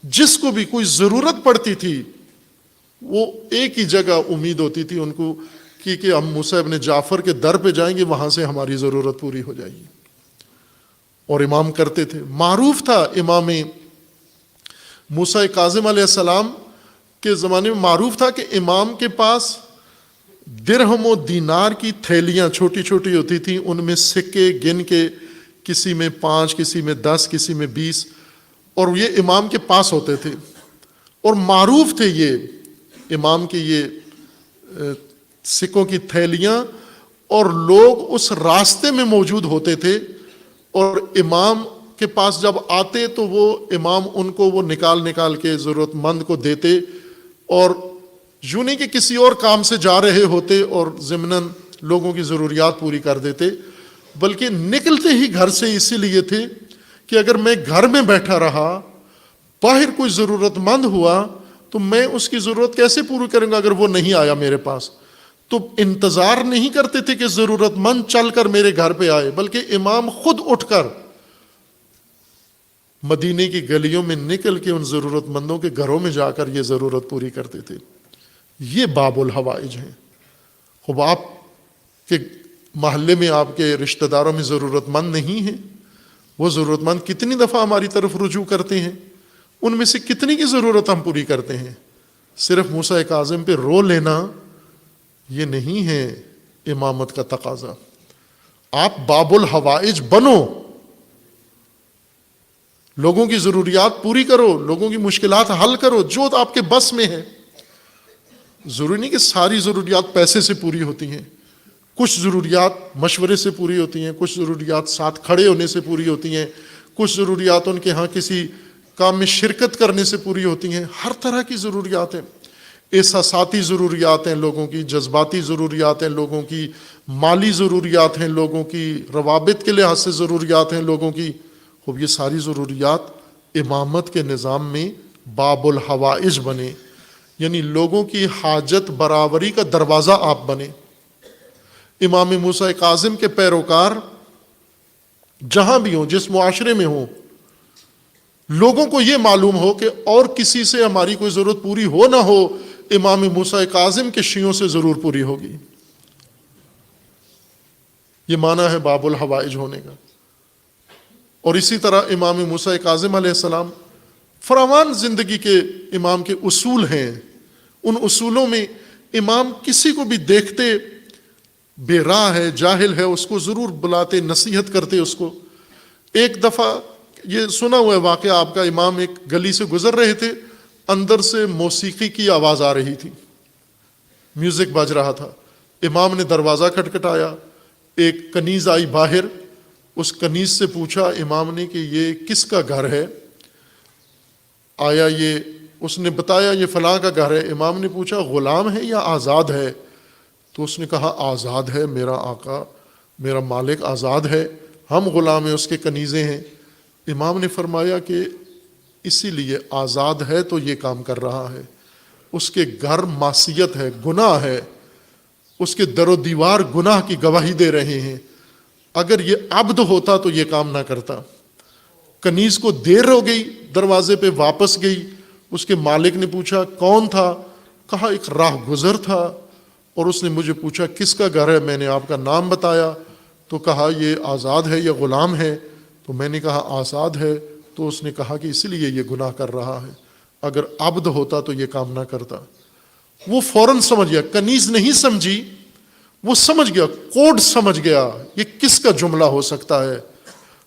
جس کو بھی کوئی ضرورت پڑتی تھی وہ ایک ہی جگہ امید ہوتی تھی ان کو کہ ہم موسیٰ ابن جعفر کے در پہ جائیں گے، وہاں سے ہماری ضرورت پوری ہو جائے گی. اور امام کرتے تھے. معروف تھا امام موسیٰ کاظم علیہ السلام کے زمانے میں، معروف تھا کہ امام کے پاس درہم و دینار کی تھیلیاں چھوٹی چھوٹی ہوتی تھیں، ان میں سکے گن کے، کسی میں 5، کسی میں 10، کسی میں 20، اور یہ امام کے پاس ہوتے تھے. اور معروف تھے یہ امام کے یہ سکوں کی تھیلیاں، اور لوگ اس راستے میں موجود ہوتے تھے، اور امام کے پاس جب آتے تو وہ امام ان کو وہ نکال کے ضرورت مند کو دیتے. اور یوں نہیں کہ کسی اور کام سے جا رہے ہوتے اور ضمناً لوگوں کی ضروریات پوری کر دیتے، بلکہ نکلتے ہی گھر سے اسی لیے تھے کہ اگر میں گھر میں بیٹھا رہا، باہر کوئی ضرورت مند ہوا تو میں اس کی ضرورت کیسے پوری کروں گا اگر وہ نہیں آیا میرے پاس. تو انتظار نہیں کرتے تھے کہ ضرورت مند چل کر میرے گھر پہ آئے، بلکہ امام خود اٹھ کر مدینے کی گلیوں میں نکل کے ان ضرورت مندوں کے گھروں میں جا کر یہ ضرورت پوری کرتے تھے. یہ باب الحوائج ہیں. خب آپ کے محلے میں آپ کے رشتہ داروں میں ضرورت مند نہیں ہیں، وہ ضرورت مند کتنی دفعہ ہماری طرف رجوع کرتے ہیں، ان میں سے کتنی کی ضرورت ہم پوری کرتے ہیں. صرف موسیٰ کاظم پہ رو لینا یہ نہیں ہے امامت کا تقاضا. آپ باب الحوائج بنو، لوگوں کی ضروریات پوری کرو، لوگوں کی مشکلات حل کرو جو آپ کے بس میں ہے. ضروری نہیں کہ ساری ضروریات پیسے سے پوری ہوتی ہیں، کچھ ضروریات مشورے سے پوری ہوتی ہیں، کچھ ضروریات ساتھ کھڑے ہونے سے پوری ہوتی ہیں، کچھ ضروریات ان کے ہاں کسی کام میں شرکت کرنے سے پوری ہوتی ہیں. ہر طرح کی ضروریات ہیں. احساساتی ضروریات ہیں لوگوں کی، جذباتی ضروریات ہیں لوگوں کی، مالی ضروریات ہیں لوگوں کی، روابط کے لحاظ سے ضروریات ہیں لوگوں کی. خوب یہ ساری ضروریات امامت کے نظام میں باب الحوائج بنے، یعنی لوگوں کی حاجت برآوری کا دروازہ آپ بنے. امام موسیٰ کاظم کے پیروکار جہاں بھی ہوں، جس معاشرے میں ہوں، لوگوں کو یہ معلوم ہو کہ اور کسی سے ہماری کوئی ضرورت پوری ہو نہ ہو، امام موسیٰ کاظم کے شیعوں سے ضرور پوری ہوگی. یہ معنی ہے باب الحوائج ہونے کا. اور اسی طرح امام موسیٰ کاظم علیہ السلام، فراوان زندگی کے امام کے اصول ہیں. ان اصولوں میں امام کسی کو بھی دیکھتے بے راہ ہے، جاہل ہے، اس کو ضرور بلاتے، نصیحت کرتے اس کو. ایک دفعہ یہ سنا ہوا ہے واقعہ آپ کا، امام ایک گلی سے گزر رہے تھے، اندر سے موسیقی کی آواز آ رہی تھی، میوزک بج رہا تھا. امام نے دروازہ کھٹکھٹایا، ایک کنیز آئی باہر، اس کنیز سے پوچھا امام نے کہ یہ کس کا گھر ہے؟ آیا یہ، اس نے بتایا یہ فلاں کا گھر ہے. امام نے پوچھا غلام ہے یا آزاد ہے؟ تو اس نے کہا آزاد ہے، میرا آقا، میرا مالک آزاد ہے، ہم غلام ہیں، اس کے کنیزیں ہیں. امام نے فرمایا کہ اسی لیے آزاد ہے تو یہ کام کر رہا ہے، اس کے گھر معصیت ہے، گناہ ہے، اس کے در و دیوار گناہ کی گواہی دے رہے ہیں، اگر یہ عبد ہوتا تو یہ کام نہ کرتا۔ کنیز کو دیر ہو گئی، دروازے پہ واپس گئی، اس کے مالک نے پوچھا کون تھا؟ کہا ایک راہ گزر تھا، اور اس نے مجھے پوچھا کس کا گھر ہے، میں نے آپ کا نام بتایا، تو کہا یہ آزاد ہے یا غلام ہے؟ تو میں نے کہا آزاد ہے، تو اس نے کہا کہ اس لیے یہ گناہ کر رہا ہے، اگر عبد ہوتا تو یہ کام نہ کرتا۔ وہ فوراً سمجھ گیا، کنیز نہیں سمجھی، وہ سمجھ گیا، کوڈ سمجھ گیا، یہ کس کا جملہ ہو سکتا ہے۔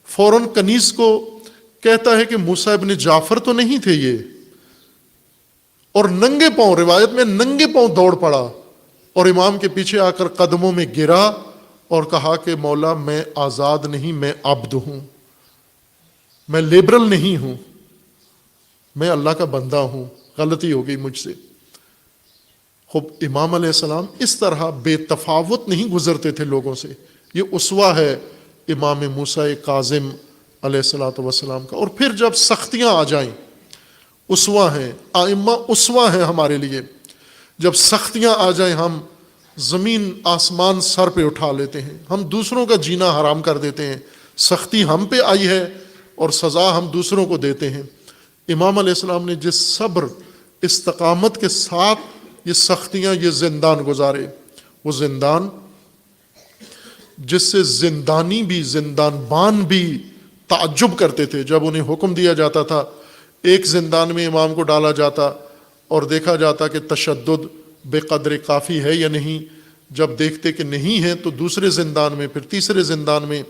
فوراً کنیز کو کہتا ہے کہ موسیٰ ابن جعفر تو نہیں تھے یہ، اور ننگے پاؤں، روایت میں ننگے پاؤں دوڑ پڑا اور امام کے پیچھے آ کر قدموں میں گرا اور کہا کہ مولا میں آزاد نہیں، میں عبد ہوں، میں لیبرل نہیں ہوں، میں اللہ کا بندہ ہوں، غلطی ہو گئی مجھ سے۔ خب امام علیہ السلام اس طرح بے تفاوت نہیں گزرتے تھے لوگوں سے، یہ اسوہ ہے امام موسیٰ کاظم علیہ الصلوۃ والسلام کا۔ اور پھر جب سختیاں آ جائیں، اسوہ ہیں، ائمہ اسوہ ہیں ہمارے لیے، جب سختیاں آ جائیں ہم زمین آسمان سر پہ اٹھا لیتے ہیں، ہم دوسروں کا جینا حرام کر دیتے ہیں، سختی ہم پہ آئی ہے اور سزا ہم دوسروں کو دیتے ہیں۔ امام علیہ السلام نے جس صبر استقامت کے ساتھ یہ سختیاں، یہ زندان گزارے، وہ زندان جس سے زندانی بھی، زندان بان بھی تعجب کرتے تھے جب انہیں حکم دیا جاتا تھا۔ ایک زندان میں امام کو ڈالا جاتا اور دیکھا جاتا کہ تشدد بے قدر کافی ہے یا نہیں، جب دیکھتے کہ نہیں ہے تو دوسرے زندان میں، پھر تیسرے زندان میں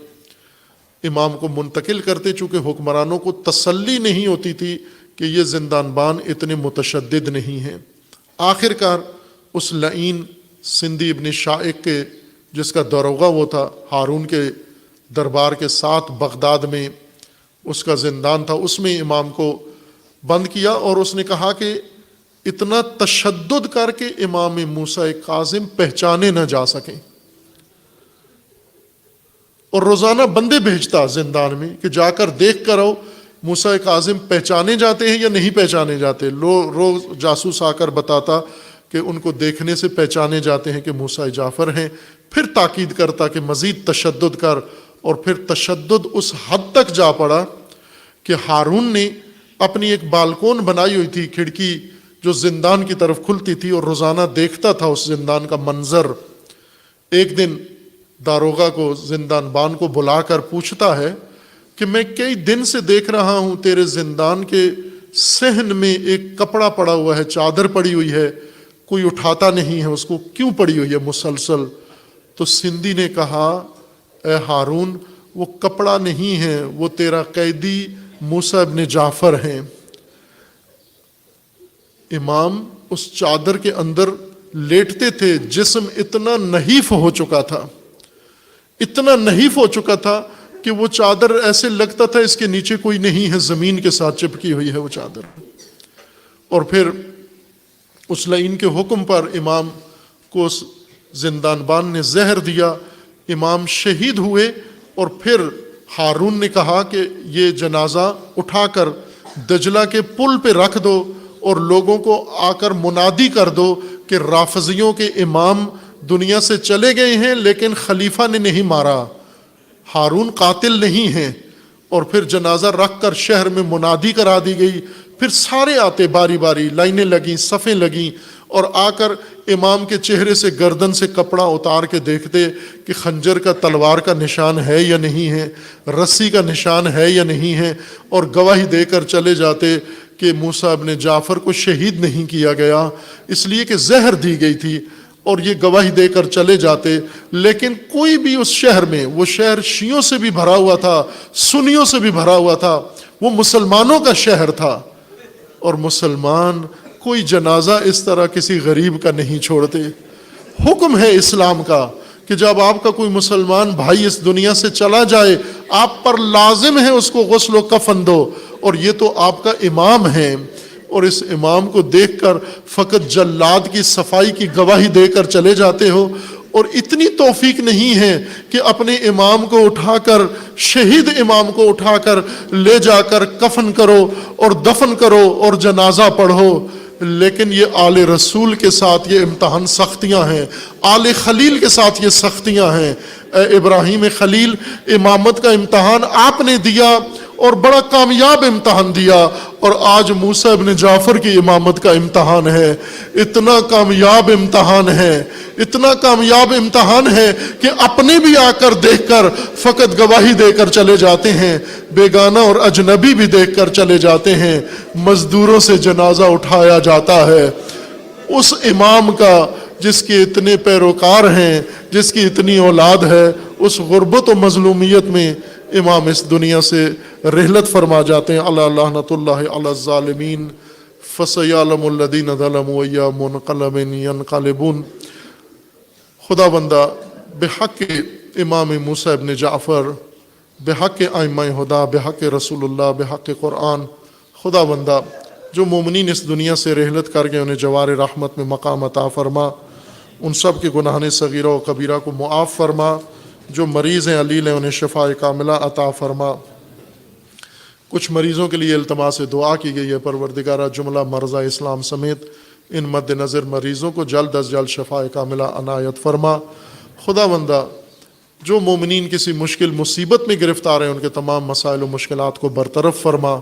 امام کو منتقل کرتے، چونکہ حکمرانوں کو تسلی نہیں ہوتی تھی کہ یہ زندان بان اتنے متشدد نہیں ہیں۔ آخر کار اس لعین سندھی ابن شائق کے، جس کا داروغہ وہ تھا، ہارون کے دربار کے ساتھ بغداد میں اس کا زندان تھا، اس میں امام کو بند کیا، اور اس نے کہا کہ اتنا تشدد کر کے امام موسیٰ کاظم پہچانے نہ جا سکیں، اور روزانہ بندے بھیجتا زندان میں کہ جا کر دیکھ کر آؤ موسیٰ کاظم پہچانے جاتے ہیں یا نہیں پہچانے جاتے۔ روز جاسوس آ کر بتاتا کہ ان کو دیکھنے سے پہچانے جاتے ہیں کہ موسیٰ جعفر ہیں۔ پھر تاکید کرتا کہ مزید تشدد کر، اور پھر تشدد اس حد تک جا پڑا کہ ہارون نے اپنی ایک بالکون بنائی ہوئی تھی، کھڑکی جو زندان کی طرف کھلتی تھی، اور روزانہ دیکھتا تھا اس زندان کا منظر۔ ایک دن داروغہ کو، زندان بان کو بلا کر پوچھتا ہے کہ میں کئی دن سے دیکھ رہا ہوں تیرے زندان کے صحن میں ایک کپڑا پڑا ہوا ہے، چادر پڑی ہوئی ہے، کوئی اٹھاتا نہیں ہے اس کو، کیوں پڑی ہوئی ہے مسلسل؟ تو سندھی نے کہا اے ہارون، وہ کپڑا نہیں ہے، وہ تیرا قیدی موسیٰ ابن جعفر ہیں۔ امام اس چادر کے اندر لیٹتے تھے، جسم اتنا نحیف ہو چکا تھا، اتنا نحیف ہو چکا تھا کہ وہ چادر ایسے لگتا تھا اس کے نیچے کوئی نہیں ہے، زمین کے ساتھ چپکی ہوئی ہے وہ چادر۔ اور پھر اس لعین کے حکم پر امام کو اس زندان بان نے زہر دیا، امام شہید ہوئے۔ اور پھر ہارون نے کہا کہ یہ جنازہ اٹھا کر دجلہ کے پل پہ رکھ دو اور لوگوں کو آ کر منادی کر دو کہ رافضیوں کے امام دنیا سے چلے گئے ہیں لیکن خلیفہ نے نہیں مارا، ہارون قاتل نہیں ہیں۔ اور پھر جنازہ رکھ کر شہر میں منادی کرا دی گئی، پھر سارے آتے باری باری، لائنیں لگیں، صفیں لگیں، اور آ کر امام کے چہرے سے، گردن سے کپڑا اتار کے دیکھتے کہ خنجر کا، تلوار کا نشان ہے یا نہیں ہے، رسی کا نشان ہے یا نہیں ہے، اور گواہی دے کر چلے جاتے کہ موسیٰ ابن جعفر کو شہید نہیں کیا گیا، اس لیے کہ زہر دی گئی تھی، اور یہ گواہی دے کر چلے جاتے۔ لیکن کوئی بھی اس شہر میں، وہ شہر شیعوں سے بھی بھرا ہوا تھا، سنیوں سے بھی بھرا ہوا تھا، وہ مسلمانوں کا شہر تھا، اور مسلمان کوئی جنازہ اس طرح کسی غریب کا نہیں چھوڑتے۔ حکم ہے اسلام کا کہ جب آپ کا کوئی مسلمان بھائی اس دنیا سے چلا جائے، آپ پر لازم ہے اس کو غسل و کفن دو، اور یہ تو آپ کا امام ہے، اور اس امام کو دیکھ کر فقط جلاد کی صفائی کی گواہی دے کر چلے جاتے ہو، اور اتنی توفیق نہیں ہے کہ اپنے امام کو اٹھا کر، شہید امام کو اٹھا کر لے جا کر کفن کرو اور دفن کرو اور جنازہ پڑھو۔ لیکن یہ آل رسول کے ساتھ یہ امتحان سختیاں ہیں، آل خلیل کے ساتھ یہ سختیاں ہیں۔ اے ابراہیم خلیل، امامت کا امتحان آپ نے دیا اور بڑا کامیاب امتحان دیا، اور آج موسیٰ ابن جعفر کی امامت کا امتحان ہے۔ اتنا کامیاب امتحان ہے، اتنا کامیاب امتحان ہے کہ اپنے بھی آ کر دیکھ کر فقط گواہی دے کر چلے جاتے ہیں، بیگانہ اور اجنبی بھی دیکھ کر چلے جاتے ہیں، مزدوروں سے جنازہ اٹھایا جاتا ہے۔ اس امام کا جس کے اتنے پیروکار ہیں، جس کی اتنی اولاد ہے، اس غربت و مظلومیت میں امام اس دنیا سے رحلت فرما جاتے ہیں۔ اللہ لعنت اللہ علی الظالمین فسیعلم الذین ظلموا ای منقلب ینقلبون۔ خدا بندہ بحق امام موسیٰ ابن جعفر، بحق ائمہ ہدیٰ، بحق رسول اللہ، بحق قرآن، خدا بندہ جو مومنین اس دنیا سے رحلت کر گئے انہیں جوار رحمت میں مقام عطا فرما، ان سب کے گناہان صغیرہ و کبیرہ کو معاف فرما، جو مریض ہیں علیل ہیں انہیں شفاء کاملہ عطا فرما۔ کچھ مریضوں کے لیے التماس دعا کی گئی ہے، پروردگارہ جملہ مرضى اسلام سمیت ان مد نظر مریضوں کو جلد از جلد شفاء کاملہ عنایت فرما۔ خدا بندہ جو مومنین کسی مشکل مصیبت میں گرفتار ہیں ان کے تمام مسائل و مشکلات کو برطرف فرما،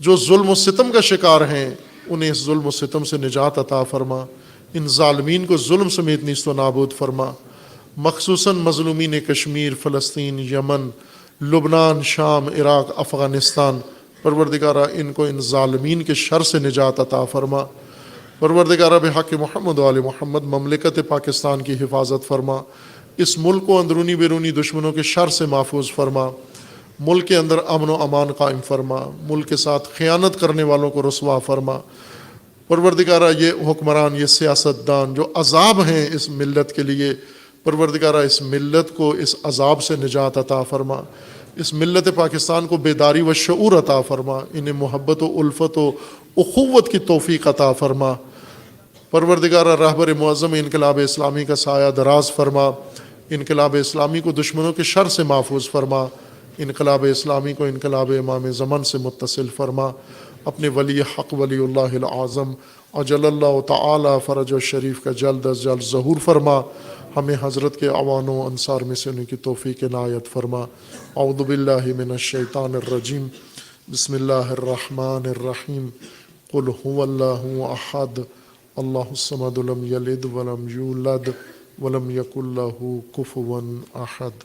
جو ظلم و ستم کا شکار ہیں انہیں اس ظلم و ستم سے نجات عطا فرما، ان ظالمین کو ظلم سمیت نیست و نابود فرما، مخصوصاً مظلومین کشمیر، فلسطین، یمن، لبنان، شام، عراق، افغانستان، پروردگارہ ان کو ان ظالمین کے شر سے نجات عطا فرما۔ پروردگارہ بحق محمد و آل محمد مملکت پاکستان کی حفاظت فرما، اس ملک کو اندرونی بیرونی دشمنوں کے شر سے محفوظ فرما، ملک کے اندر امن و امان قائم فرما، ملک کے ساتھ خیانت کرنے والوں کو رسوا فرما۔ پروردگارہ یہ حکمران، یہ سیاستدان جو عذاب ہیں اس ملت کے لیے، پروردگارہ اس ملت کو اس عذاب سے نجات عطا فرما، اس ملت پاکستان کو بیداری و شعور عطا فرما، انہیں محبت و الفت و اخوت کی توفیق عطا فرما۔ پروردگارہ رہبر معظم انقلاب اسلامی کا سایہ دراز فرما، انقلاب اسلامی کو دشمنوں کے شر سے محفوظ فرما، انقلاب اسلامی کو انقلاب امام زمن سے متصل فرما، اپنے ولی حق ولی اللہ العظم اجل اللہ تعالی فرج و شریف کا جلد از جلد ظہور فرما، ہمیں حضرت کے اعوان و انصار میں سے ان کی توفیق عنایت فرما۔ اعوذ باللہ من الشیطان الرجیم، بسم اللہ الرحمن الرحیم، قل هو اللہ احد اللہ الصمد لم یلد ولم یولد ولم یکن لہ کفوا احد۔